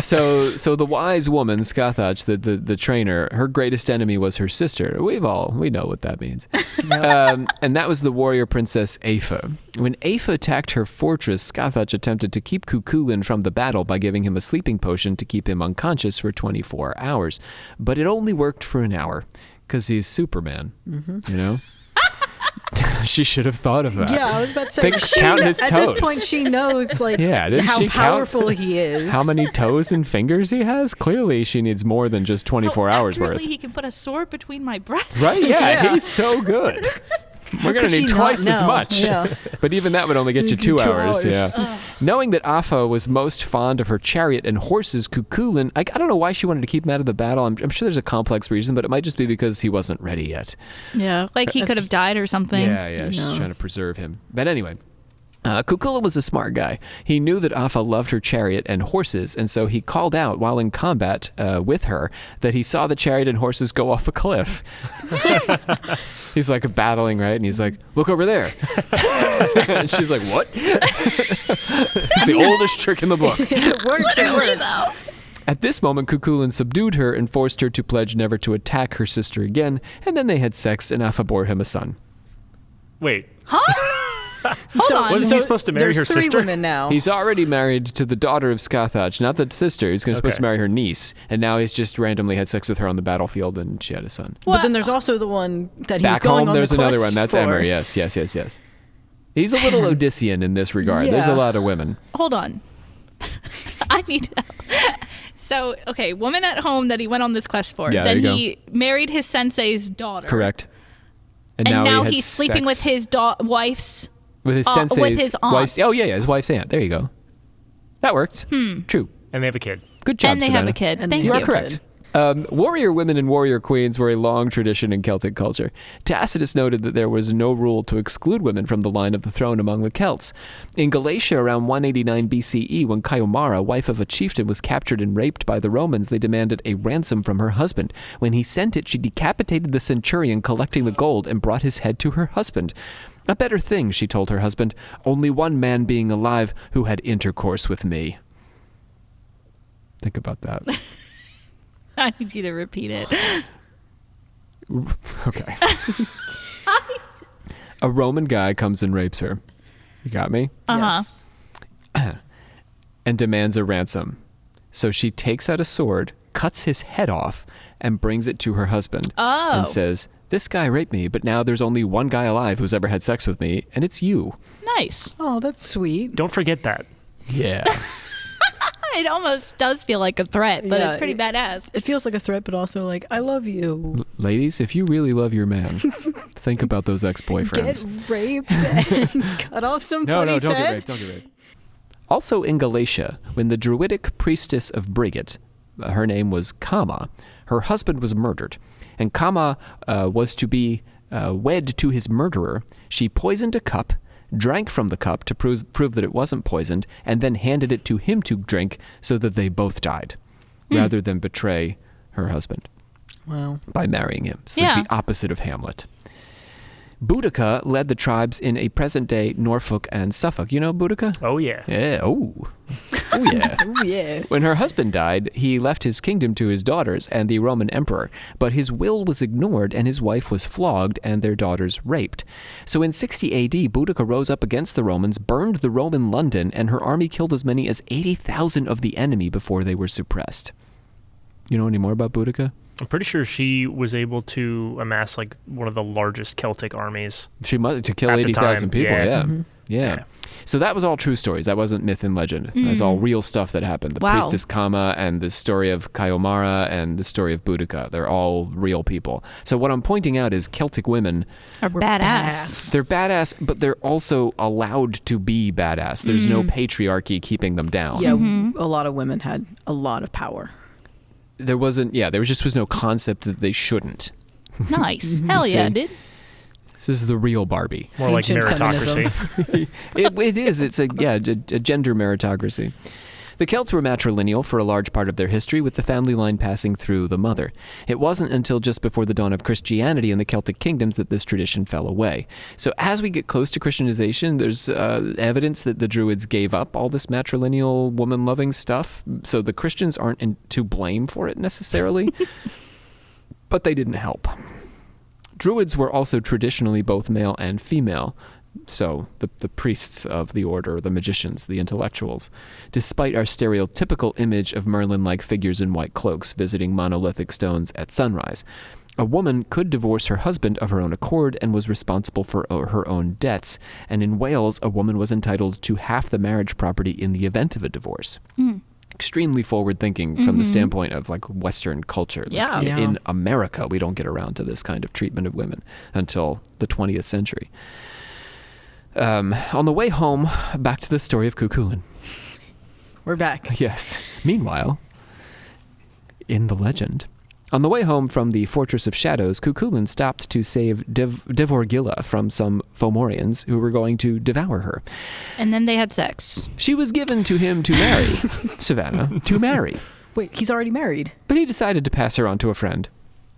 So the wise woman, Scathach, the trainer, her greatest enemy was her sister. We know what that means. And that was the warrior princess Aoife. When Aoife attacked her fortress, Scathach attempted to keep Cuchulainn from the battle by giving him a sleeping potion to keep him unconscious for 24 hours. But it only worked for an hour, because he's Superman, you know? She should have thought of that. Yeah, I was about to say. Count his at toes. this point, she knows Yeah, didn't how she count powerful he is. how many toes and fingers he has? Clearly, she needs more than just 24 hours worth. He can put a sword between my breasts. Right? Yeah, Yeah. he's so good. We're going could to need she not twice as know? much. Yeah. But even that would only get you 2 2 hours. hours. Yeah. Knowing that Afa was most fond of her chariot and horses, Cuchulainn, I don't know why she wanted to keep him out of the battle. I'm sure there's a complex reason, but it might just be because he wasn't ready yet. Yeah, like he could have died or something. Yeah, she's trying to preserve him. But anyway, Cuchulainn was a smart guy. He knew that Afa loved her chariot and horses, and so he called out while in combat with her that he saw the chariot and horses go off a cliff. He's like battling, right? And he's like, look over there. And she's like, what? It's the oldest trick in the book. It works. It works. At this moment, Cuchulainn subdued her and forced her to pledge never to attack her sister again, and then they had sex and Afa bore him a son. Wait. Wasn't he supposed to marry her there's 3 sister? women now. He's already married to the daughter of Scathach, not the sister. He's supposed to marry her niece, and now he's just randomly had sex with her on the battlefield, and she had a son. But then there's also the one that he Back was going home, on there's the another quest one. That's for. Emer. Yes. He's a little Odyssean in this regard. Yeah. There's a lot of women. Hold on. I need to. So, okay, woman at home that he went on this quest for. Yeah, then there you he married his sensei's daughter. Correct. And now he had he's sleeping with sex his wife's. with his sensei's with his aunt. wife's. Oh yeah, his wife's aunt. There you go. That worked. True. And they have a kid. Good job, And they Savannah. have a kid. And Thank they You you. are correct. Warrior women and warrior queens were a long tradition in Celtic culture. Tacitus noted that there was no rule to exclude women from the line of the throne among the Celts. In Galatia around 189 BCE, when Caiomara, wife of a chieftain, was captured and raped by the Romans, they demanded a ransom from her husband. When he sent it, she decapitated the centurion, collecting the gold, and brought his head to her husband. A better thing, she told her husband, only one man being alive who had intercourse with me. Think about that. I need you to repeat it. Okay. A Roman guy comes and rapes her. You got me? Uh-huh. Yes. And demands a ransom. So she takes out a sword, cuts his head off, and brings it to her husband. Oh. And says, this guy raped me, but now there's only one guy alive who's ever had sex with me, and it's you. Nice. Oh, that's sweet. Don't forget that. Yeah. It almost does feel like a threat, but Yeah, it's pretty badass. It feels like a threat, but also like, I love you. Ladies, if you really love your man, think about those ex-boyfriends. Get raped and cut off somebody's don't head. get raped, don't get raped. Also in Galatia, when the Druidic priestess of Brigit, her name was Kama, her husband was murdered, and Kama was to be wed to his murderer. She poisoned a cup, drank from the cup to prove that it wasn't poisoned, and then handed it to him to drink so that they both died, rather than betray her husband Wow. by marrying him. It's Yeah. like the opposite of Hamlet. Boudica led the tribes in a present-day Norfolk and Suffolk. You know Boudica? Oh, yeah. Yeah. Oh yeah. Oh, yeah. When her husband died, he left his kingdom to his daughters and the Roman emperor, but his will was ignored and his wife was flogged and their daughters raped. So in 60 AD, Boudica rose up against the Romans, burned the Roman London, and her army killed as many as 80,000 of the enemy before they were suppressed. You know any more about Boudica? I'm pretty sure she was able to amass like one of the largest Celtic armies. She must to kill At the 80,000 time, people. yeah. Yeah. Mm-hmm. Yeah. So that was all true stories. That wasn't myth and legend. That's all real stuff that happened. The Wow. priestess Kama and the story of Caiomara and the story of Boudica. They're all real people. So what I'm pointing out is Celtic women, Are badass. they're badass, but they're also allowed to be badass. There's no patriarchy keeping them down. Yeah, a lot of women had a lot of power. There was no concept that they shouldn't. Nice. Hell yeah, See? dude. This is the real Barbie. More like Ancient meritocracy. It is. It's a gender meritocracy. The Celts were matrilineal for a large part of their history, with the family line passing through the mother. It wasn't until just before the dawn of Christianity in the Celtic kingdoms that this tradition fell away. So as we get close to Christianization, there's evidence that the Druids gave up all this matrilineal, woman-loving stuff. So the Christians aren't to blame for it necessarily, but they didn't help. Druids were also traditionally both male and female. So the priests of the order, the magicians, the intellectuals, despite our stereotypical image of Merlin-like figures in white cloaks visiting monolithic stones at sunrise. A woman could divorce her husband of her own accord and was responsible for her own debts. And in Wales, a woman was entitled to half the marriage property in the event of a divorce. Extremely forward-thinking from the standpoint of like Western culture. Like, Yeah. Yeah. In America, we don't get around to this kind of treatment of women until the 20th century. On the way home, back to the story of Cuchulainn. We're back. Yes. Meanwhile, in the legend, on the way home from the Fortress of Shadows, Cuchulainn stopped to save Devorgilla from some Fomorians who were going to devour her. And then they had sex. She was given to him to marry, Savannah, to marry. Wait, he's already married. But he decided to pass her on to a friend.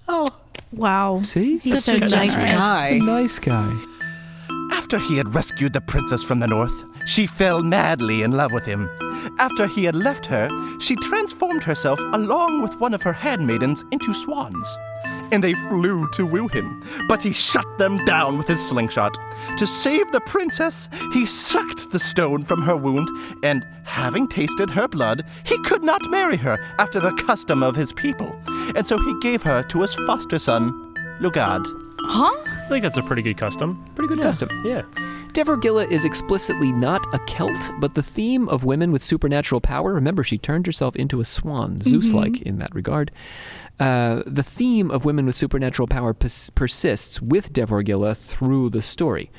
Oh, Wow. See? He's such a nice guy. A nice guy. After he had rescued the princess from the north, she fell madly in love with him. After he had left her, she transformed herself along with one of her handmaidens into swans. and they flew to woo him. But he shut them down with his slingshot. To save the princess, he sucked the stone from her wound, and having tasted her blood, he could not marry her after the custom of his people. And so he gave her to his foster son, Lugard. Huh? I think that's a pretty good custom. Pretty good custom. Yeah. Devorgilla is explicitly not a Celt, but the theme of women with supernatural power, remember she turned herself into a swan, Zeus-like in that regard. The theme of women with supernatural power persists with Devorgilla through the story.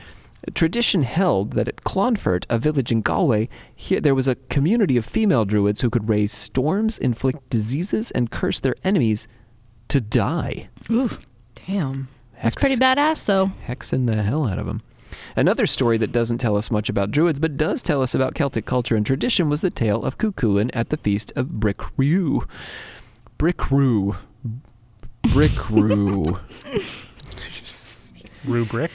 Tradition held that at Clonfert, a village in Galway, there was a community of female druids who could raise storms, inflict diseases, and curse their enemies to die. Ooh, Damn. that's pretty badass, though. Hexing the hell out of them. Another story that doesn't tell us much about druids, but does tell us about Celtic culture and tradition, was the tale of Cuchulainn at the feast of Brick Rue. Brick Rue. Brick Rue. Rubric.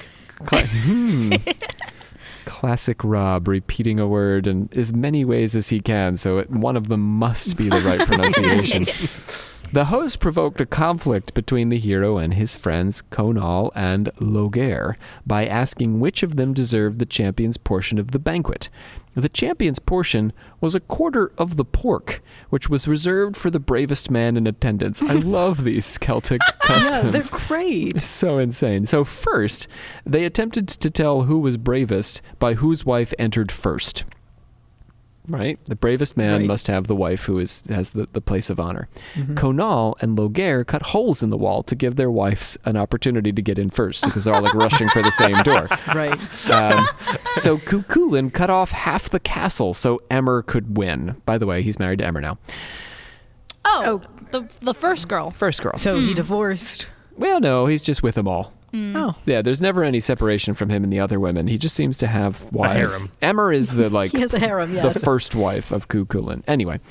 Classic Rob repeating a word in as many ways as he can, so one of them must be the right pronunciation. The host provoked a conflict between the hero and his friends Conall and Loghaire by asking which of them deserved the champion's portion of the banquet. The champion's portion was a quarter of the pork, which was reserved for the bravest man in attendance. I love these Celtic customs. Yeah, they're great. It's so insane. So first, they attempted to tell who was bravest by whose wife entered first. Right? The bravest man must have the wife who has the place of honor. Conall and Loghaire cut holes in the wall to give their wives an opportunity to get in first because they're all like rushing for the same door. Right. So Cuchulainn cut off half the castle so Emer could win. By the way, he's married to Emer now. Oh, the first girl. First girl. So he divorced. Well, no, he's just with them all. Oh. Yeah, there's never any separation from him and the other women. He just seems to have wives. harem. Emmer is the He has a harem, the yes. first wife of Cuchulainn. Anyway,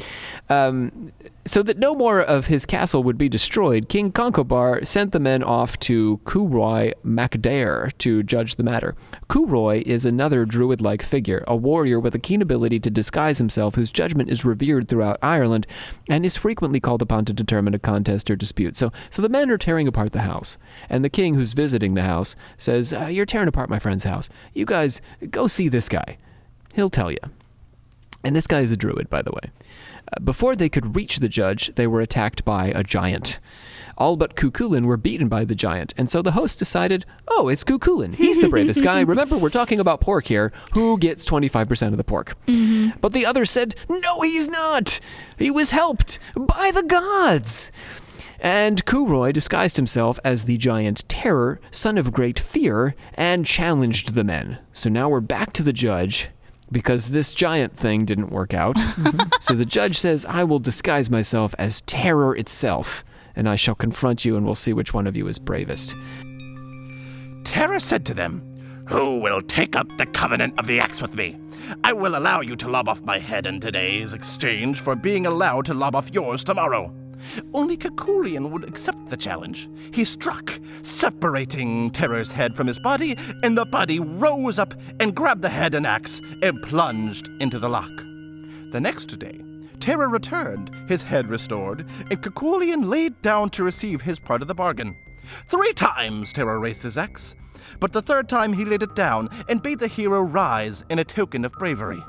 so that no more of his castle would be destroyed, King Concobar sent the men off to Cúroy MacDaire to judge the matter. Cúroy is another druid-like figure, a warrior with a keen ability to disguise himself, whose judgment is revered throughout Ireland, and is frequently called upon to determine a contest or dispute. So the men are tearing apart the house, and the king who's visiting the house says, "You're tearing apart my friend's house. You guys go see this guy. He'll tell you." And this guy is a druid, by the way. Before they could reach the judge, they were attacked by a giant. All but Cuchulainn were beaten by the giant, and so the host decided, oh, it's Cuchulainn. He's the bravest guy. Remember, we're talking about pork here. Who gets 25% of the pork? But the others said, no, he's not. He was helped by the gods. And Cúroy disguised himself as the giant Terror, son of great fear, and challenged the men. So now we're back to the judge, because this giant thing didn't work out. So the judge says, I will disguise myself as Terror itself, and I shall confront you, and we'll see which one of you is bravest. Terror said to them, "Who will take up the covenant of the axe with me? I will allow you to lob off my head in today's exchange for being allowed to lob off yours tomorrow." Only Cuchulainn would accept the challenge. He struck, separating Terror's head from his body, and the body rose up and grabbed the head and axe and plunged into the loch. The next day, Terror returned, his head restored, and Cuchulainn laid down to receive his part of the bargain. 3 times Terror raised his axe, but the 3rd time he laid it down and bade the hero rise in a token of bravery.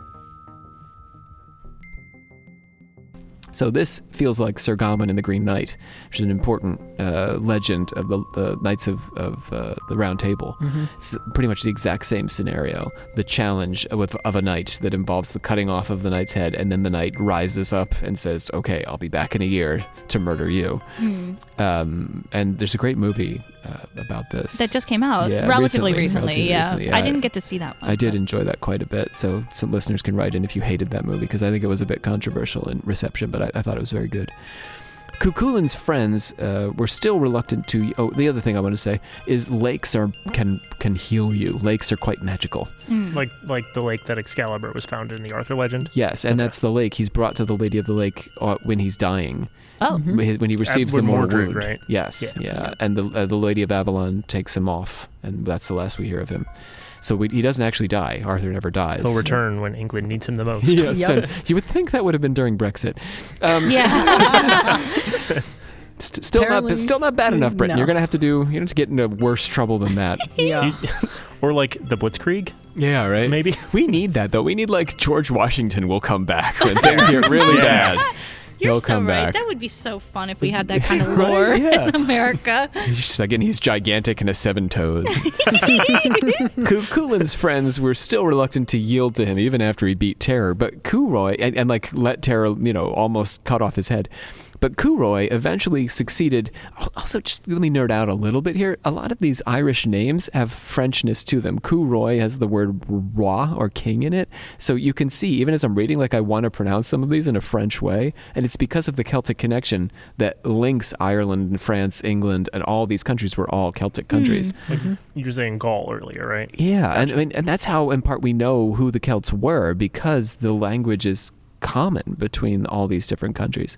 So this feels like Sir Gawain and the Green Knight, which is an important legend of the Knights of the Round Table. It's pretty much the exact same scenario. The challenge of a knight that involves the cutting off of the knight's head, and then the knight rises up and says, okay, I'll be back in a year to murder you. And there's a great movie about this. That just came out relatively recently. Yeah. I didn't get to see that one. I did enjoy that quite a bit, so some listeners can write in if you hated that movie, because I think it was a bit controversial in reception, but I thought it was very good. Cuchulainn's friends were still reluctant to... Oh, the other thing I want to say is lakes can heal you. Lakes are quite magical. Like the lake that Excalibur was found in the Arthur legend? Yes, and that's the lake. He's brought to the Lady of the Lake when he's dying. Oh. When he receives the mortal Mordred, wound. right? Yes, yeah. And the Lady of Avalon takes him off, and that's the last we hear of him. So he doesn't actually die. Arthur never dies. He'll return when England needs him the most. Yes, and you would think that would have been during Brexit. Still not bad enough, Britain. No. You're gonna have to get into worse trouble than that. Yeah. Or like the Blitzkrieg. Yeah, right. Maybe. We need that though. We need like George Washington will come back when things get really bad. You're He'll so come back. back. That would be so fun if we had that kind of lore Yeah. in America. He's gigantic and has 7 toes. Cuchulain's friends were still reluctant to yield to him even after he beat Terror, but Curoy and like let Terror, almost cut off his head. But Curoy eventually succeeded. Also, just let me nerd out a little bit here. A lot of these Irish names have Frenchness to them. Curoy has the word roi or king in it. So you can see, even as I'm reading, like I want to pronounce some of these in a French way. And it's because of the Celtic connection that links Ireland and France, England, and all these countries were all Celtic countries. Like you were saying Gaul earlier, right? Yeah, and that's how, in part, we know who the Celts were, because the language is common between all these different countries.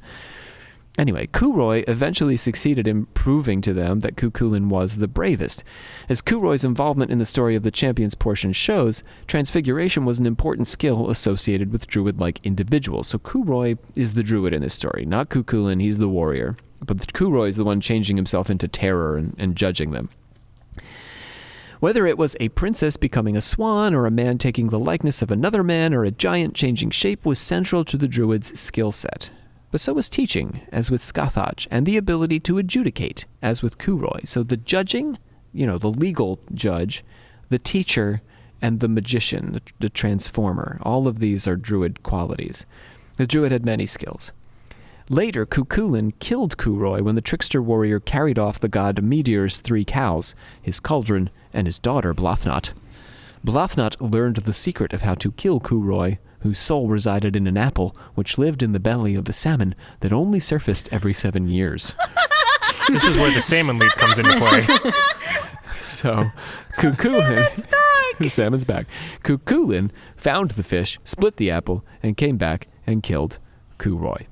Anyway, Curoy eventually succeeded in proving to them that Cuchulainn was the bravest. As Curoy's involvement in the story of the Champions portion shows, transfiguration was an important skill associated with druid-like individuals. So Curoy is the druid in this story, not Cuchulainn, he's the warrior. But Curoy is the one changing himself into terror and judging them. Whether it was a princess becoming a swan, or a man taking the likeness of another man, or a giant changing shape, was central to the druid's skill set. But so was teaching, as with Scathach, and the ability to adjudicate, as with Curoy. So the judging, the legal judge, the teacher, and the magician, the transformer, all of these are druid qualities. The druid had many skills. Later, Cuchulainn killed Curoy when the trickster warrior carried off the god Meteor's 3 cows, his cauldron, and his daughter Blathnot. Blathnot learned the secret of how to kill Curoy, whose soul resided in an apple which lived in the belly of a salmon that only surfaced every 7 years. This is where the salmon leap comes into play. So, Cuchulainn... The salmon's back. Cuchulainn found the fish, split the apple, and came back and killed Curoy.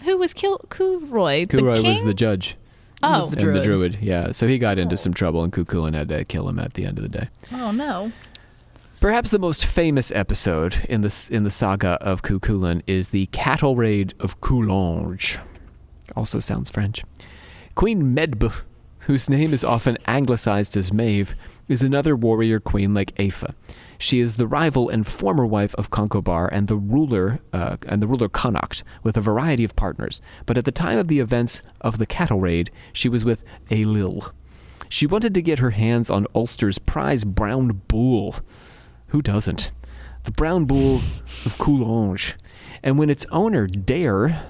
Who was killed? Curoy. The Curoy king? was the judge. Oh. And the druid, yeah. So he got into some trouble, and Cuchulainn had to kill him at the end of the day. Oh, no. Perhaps the most famous episode in the saga of Cuchulainn is the cattle raid of Coulanges. Also sounds French. Queen Medb, whose name is often anglicized as Maeve, is another warrior queen like Aoife. She is the rival and former wife of Concobar and the ruler Connacht, with a variety of partners. But at the time of the events of the cattle raid, she was with Ailil. She wanted to get her hands on Ulster's prize brown bull. Who doesn't? The brown bull of Coulanges. And when its owner, Dare,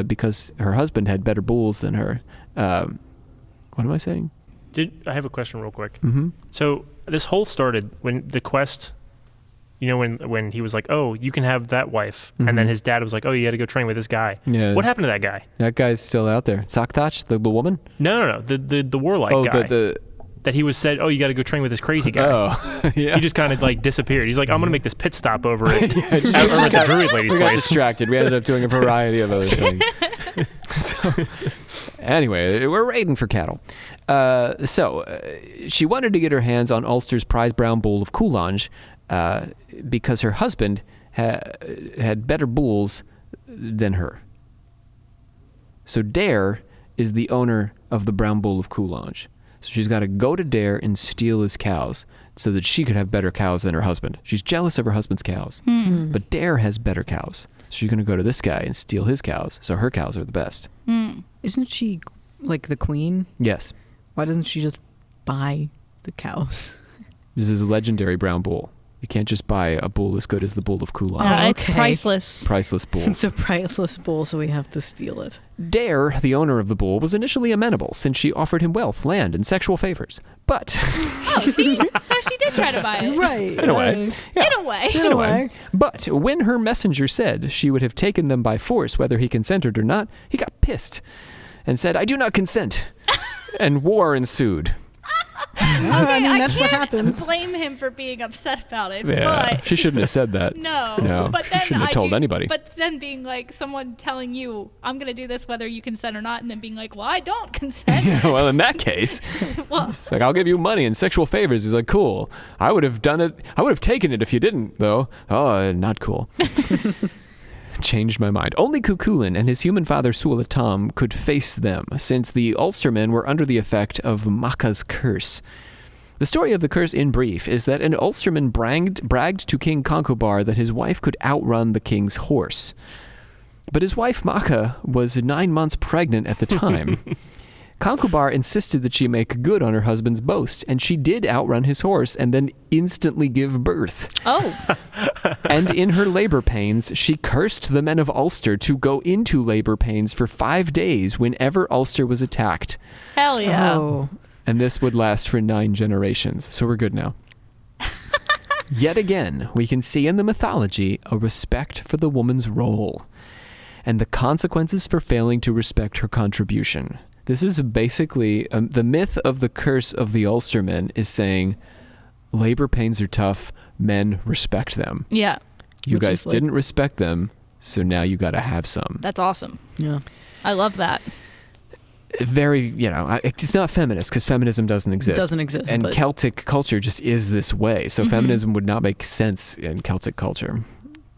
because her husband had better bulls than her, what am I saying? I have a question real quick. Mm-hmm. So this whole started when the quest, when he was like, oh, you can have that wife. Mm-hmm. And then his dad was like, oh, you had to go train with this guy. Yeah. What happened to that guy? That guy's still out there. Sacthach, the woman? No. The warlike guy. That he was said, oh, you got to go train with this crazy guy. Oh, yeah. He just kind of like disappeared. He's like, I'm going to make this pit stop over at the druid lady's we got place. distracted. We ended up doing a variety of other things. So, anyway, we're raiding for cattle. She wanted to get her hands on Ulster's prize brown bull of Coulanges because her husband had better bulls than her. So Dare is the owner of the brown bull of Coulanges. So she's got to go to Dare and steal his cows so that she could have better cows than her husband. She's jealous of her husband's cows. Mm. But Dare has better cows. So she's going to go to this guy and steal his cows. So her cows are the best. Mm. Isn't she like the queen? Yes. Why doesn't she just buy the cows? This is a legendary brown bull. You can't just buy a bull as good as the bull of Coulanges. Oh, It's priceless. Priceless bulls. It's a priceless bull, so we have to steal it. Dare, the owner of the bull, was initially amenable since she offered him wealth, land, and sexual favors. But... Oh, see? So she did try to buy it. Right. In a way. Yeah. In a way. But when her messenger said she would have taken them by force whether he consented or not, he got pissed and said, I do not consent. And war ensued. I mean, that's what happens. Blame him for being upset about it. Yeah, but she shouldn't have said that. No, but then she shouldn't have told anybody. But then being like someone telling you, I'm going to do this whether you consent or not, and then being like, well, I don't consent. Yeah, well, in that case, well, it's like, I'll give you money and sexual favors. He's like, cool. I would have done it. I would have taken it if you didn't, though. Oh, not cool. changed my mind. Only Cuchulainn and his human father Sualatam could face them, since the Ulstermen were under the effect of Macha's curse. The story of the curse, in brief, is that an Ulsterman bragged to King Concobar that his wife could outrun the king's horse. But his wife Macha was 9 months pregnant at the time. Concobar insisted that she make good on her husband's boast, and she did outrun his horse and then instantly give birth. Oh. And in her labor pains, she cursed the men of Ulster to go into labor pains for 5 days whenever Ulster was attacked. Hell yeah. Oh. And this would last for 9 generations. So we're good now. Yet again, we can see in the mythology a respect for the woman's role and the consequences for failing to respect her contribution. This is basically the myth of the curse of the Ulstermen is saying labor pains are tough, men respect them. Yeah. You Which guys is like- didn't respect them, so now you got to have some. That's awesome. Yeah. I love that. Very, it's not feminist because feminism doesn't exist. Doesn't exist. And but Celtic culture just is this way. So feminism would not make sense in Celtic culture.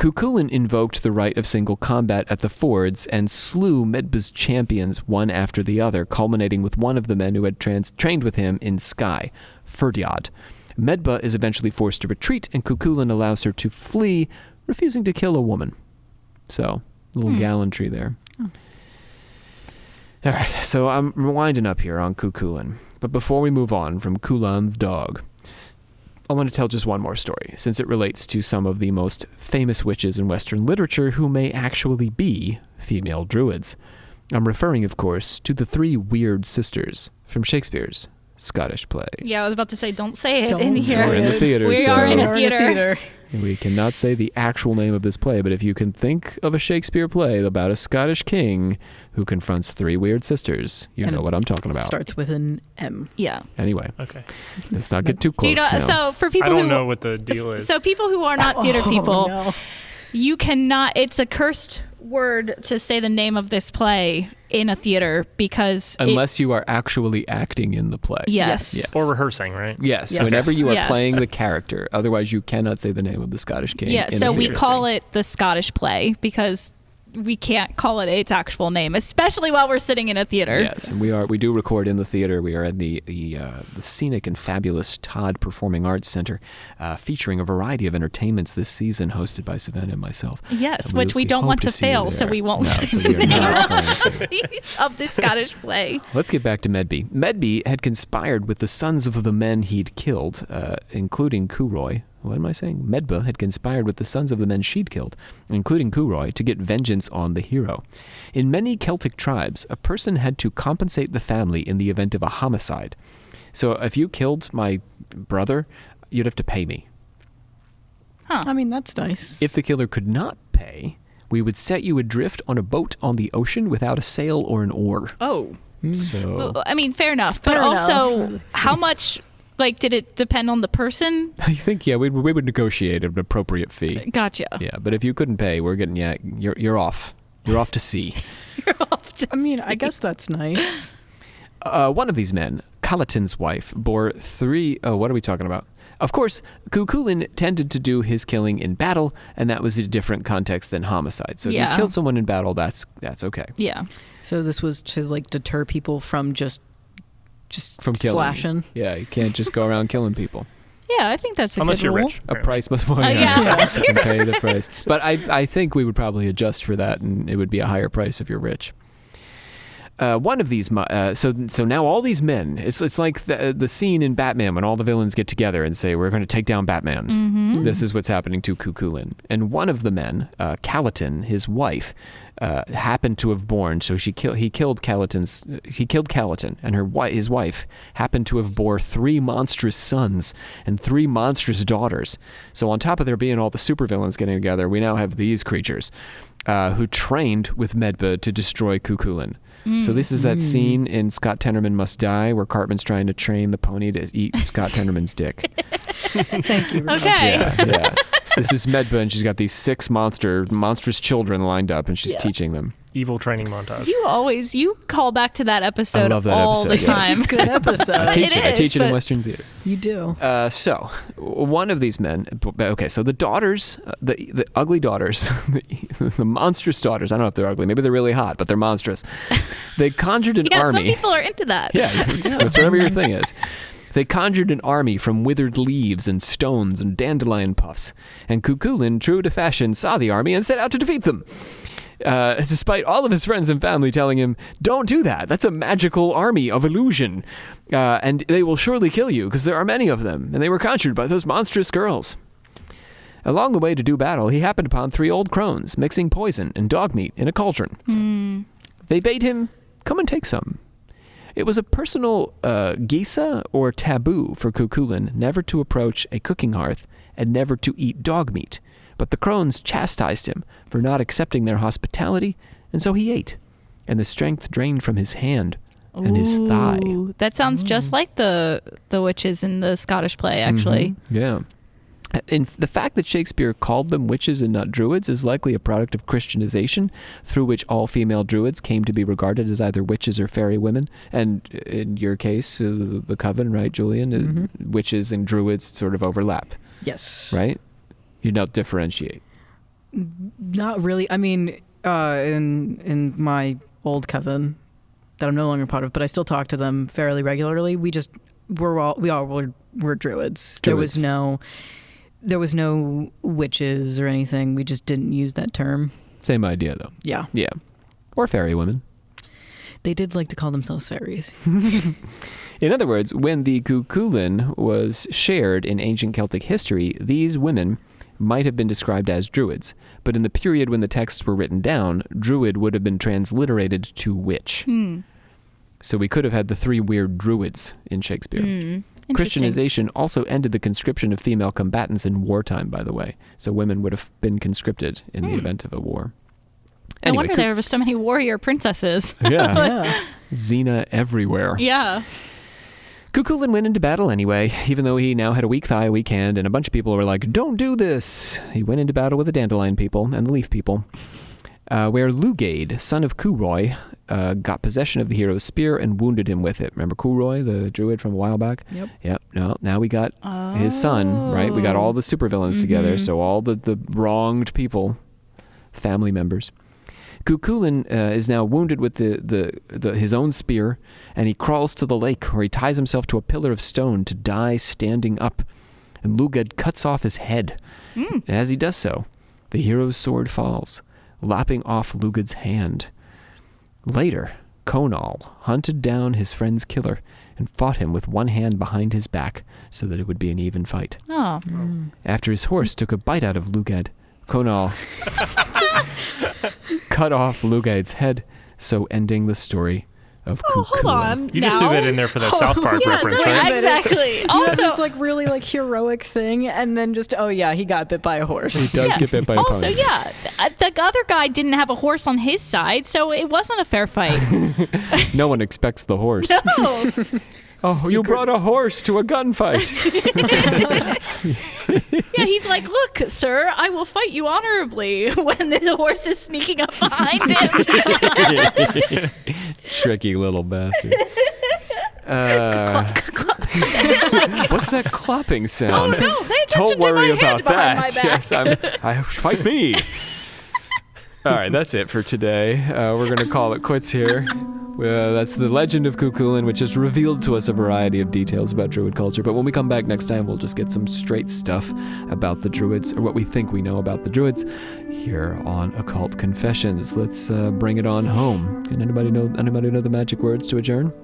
Cuchulainn invoked the right of single combat at the fords and slew Medba's champions one after the other, culminating with one of the men who had trained with him in Skye, Ferdiad. Medba is eventually forced to retreat, and Cuchulainn allows her to flee, refusing to kill a woman. So, a little gallantry there. All right, so I'm winding up here on Cuchulainn. But before we move on from Culann's dog, I want to tell just one more story, since it relates to some of the most famous witches in Western literature who may actually be female druids. I'm referring, of course, to the 3 weird sisters from Shakespeare's Scottish play. Yeah, I was about to say, don't say it Don't in here. We're in the theater, We so are in a We're in a theater. we cannot say the actual name of this play, but if you can think of a Shakespeare play about a Scottish king who confronts 3 weird sisters, you And know what I'm talking about. starts with an M. Yeah. Anyway, Okay. let's not get too Do close you know, now. so for people I don't who know what the deal is. So people who are not theater people, Oh, no. you cannot, it's a cursed word to say the name of this play in a theater because Unless you are actually acting in the play. yes. Yes. Or rehearsing, right? Yes, Yes. whenever you are Yes. playing the character. Otherwise, you cannot say the name of the Scottish king. Yeah, in so a we theater. call it the Scottish play because we can't call it its actual name, especially while we're sitting in a theater. Yes, and we do record in the theater. We are at the scenic and fabulous Todd Performing Arts Center, featuring a variety of entertainments this season, hosted by Savannah and myself. Yes, And which we don't hope want to see you fail, so there. we won't No, so we are not going to. of the Scottish play. Let's get back to Medby. Medby had conspired with the sons of the men he'd killed, including Curoy. What am I saying? Medba had conspired with the sons of the men she'd killed, including Curoy, to get vengeance on the hero. In many Celtic tribes, a person had to compensate the family in the event of a homicide. So if you killed my brother, you'd have to pay me. I mean, that's nice. If the killer could not pay, we would set you adrift on a boat on the ocean without a sail or an oar. Oh. So Well, I mean, fair enough. But Fair also, enough. how much, did it depend on the person? I think, we would negotiate an appropriate fee. Gotcha. Yeah, but if you couldn't pay, we're getting you're off. You're off to sea. You're off to I mean, sea. I guess that's nice. One of these men, Calatin's wife, bore 3... Oh, what are we talking about? Of course, Cuchulainn tended to do his killing in battle, and that was a different context than homicide. So if Yeah. you killed someone in battle, that's okay. Yeah. So this was to deter people from just From killing. slashing. Yeah, you can't just go around killing people. Yeah, I think that's a Unless good you're rule. rich. A apparently. price must yeah. and pay the price. But I think we would probably adjust for that, and it would be a higher price if you're rich. One of these, so now all these men, it's like the scene in Batman when all the villains get together and say, we're going to take down Batman. Mm-hmm. This is what's happening to Cuchulainn. And one of the men, Calatin, his wife, happened to have borne, so he killed Calatin, and his wife happened to have bore 3 monstrous sons and 3 monstrous daughters. So on top of there being all the supervillains getting together, we now have these creatures who trained with Medba to destroy Cuchulainn. So this is that scene in Scott Tenorman Must Die where Cartman's trying to train the pony to eat Scott Tenorman's dick. Thank you. Okay. Yeah. This is Medba, and she's got these 6 monstrous children lined up, and she's Yeah. teaching them. evil training montage. You call back to that episode I love that all episode, the yes. time. Good episode. I teach it in Western theater. You do. So, one of these men, okay, so the daughters, the ugly daughters, the monstrous daughters, I don't know if they're ugly, maybe they're really hot, but they're monstrous. They conjured an army. Some people are into that. Yeah, it's whatever your thing is. They conjured an army from withered leaves and stones and dandelion puffs, and Cuchulainn, true to fashion, saw the army and set out to defeat them. Despite all of his friends and family telling him, don't do that, that's a magical army of illusion, and they will surely kill you, because there are many of them, and they were conjured by those monstrous girls. Along the way to do battle, he happened upon 3 old crones, mixing poison and dog meat in a cauldron. They bade him, come and take some. It was a personal gisa or taboo for Cuchulainn never to approach a cooking hearth and never to eat dog meat, but the crones chastised him for not accepting their hospitality, and so he ate, and the strength drained from his hand and his thigh. That sounds just like the witches in the Scottish play, actually. Yeah. And the fact that Shakespeare called them witches and not druids is likely a product of Christianization, through which all female druids came to be regarded as either witches or fairy women. And in your case, the coven, right, Julian? Witches and druids sort of overlap. Yes. Right? You don't differentiate. Not really. I mean, in my old coven that I'm no longer part of, but I still talk to them fairly regularly. We all were druids. There was no witches or anything. We just didn't use that term. Same idea, though. Yeah. Yeah. Or fairy women. They did like to call themselves fairies. In other words, when the Cuchulainn was shared in ancient Celtic history, these women might have been described as druids, but in the period when the texts were written down, druid would have been transliterated to witch. So we could have had the 3 weird druids in Shakespeare. Christianization also ended the conscription of female combatants in wartime, by the way. So women would have been conscripted in the event of a war. Anyway, I wonder there were so many warrior princesses. Yeah. Xena everywhere. Yeah. Cuchulainn went into battle anyway, even though he now had a weak thigh, a weak hand, and a bunch of people were like, don't do this. He went into battle with the dandelion people and the leaf people, where Lugaid, son of Curoy, got possession of the hero's spear and wounded him with it. Remember Curoy, the druid from a while back? Yep. No, now we got his son, right? We got all the supervillains together, so all the wronged people, family members. Cuchulainn is now wounded with his own spear, and he crawls to the lake, where he ties himself to a pillar of stone to die standing up. And Lugaid cuts off his head. And as he does so, the hero's sword falls, lopping off Lugaid's hand. Later, Conall hunted down his friend's killer and fought him with one hand behind his back so that it would be an even fight. After his horse took a bite out of Lugaid, Conall cut off Lugaid's head, so ending the story of Cuchulainn. Hold on. You just threw that in there for that South Park reference, right? Exactly. You have this really heroic thing, and then just, he got bit by a horse. He does get bit by a pony. Also, the other guy didn't have a horse on his side, so it wasn't a fair fight. No one expects the horse. No. You brought a horse to a gunfight. Yeah, he's like, look, sir, I will fight you honorably, when the horse is sneaking up behind him. Tricky little bastard. What's that clopping sound? Oh, no, pay Don't attention worry to my about head behind my Yes, back. fight me. All right, that's it for today. We're going to call it quits here. That's the legend of Cuchulainn, which has revealed to us a variety of details about Druid culture. But when we come back next time, we'll just get some straight stuff about the Druids, or what we think we know about the Druids, here on Occult Confessions. Let's bring it on home. Can anybody know the magic words to adjourn?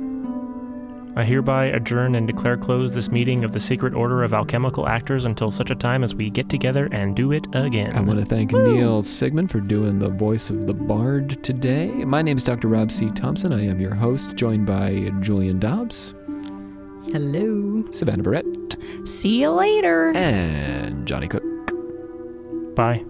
I hereby adjourn and declare closed this meeting of the Secret Order of Alchemical Actors until such a time as we get together and do it again. I want to thank Neil Sigmund for doing the voice of the Bard today. My name is Dr. Rob C. Thompson. I am your host, joined by Julian Dobbs. Hello. Savannah Barrett. See you later. And Johnny Cook. Bye.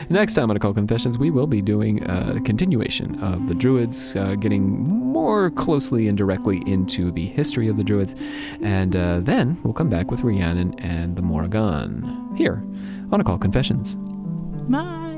Next time on Occult Confessions, we will be doing a continuation of the Druids, getting more closely and directly into the history of the Druids, and then we'll come back with Rhiannon and the Morrigan here on Occult Confessions. Bye.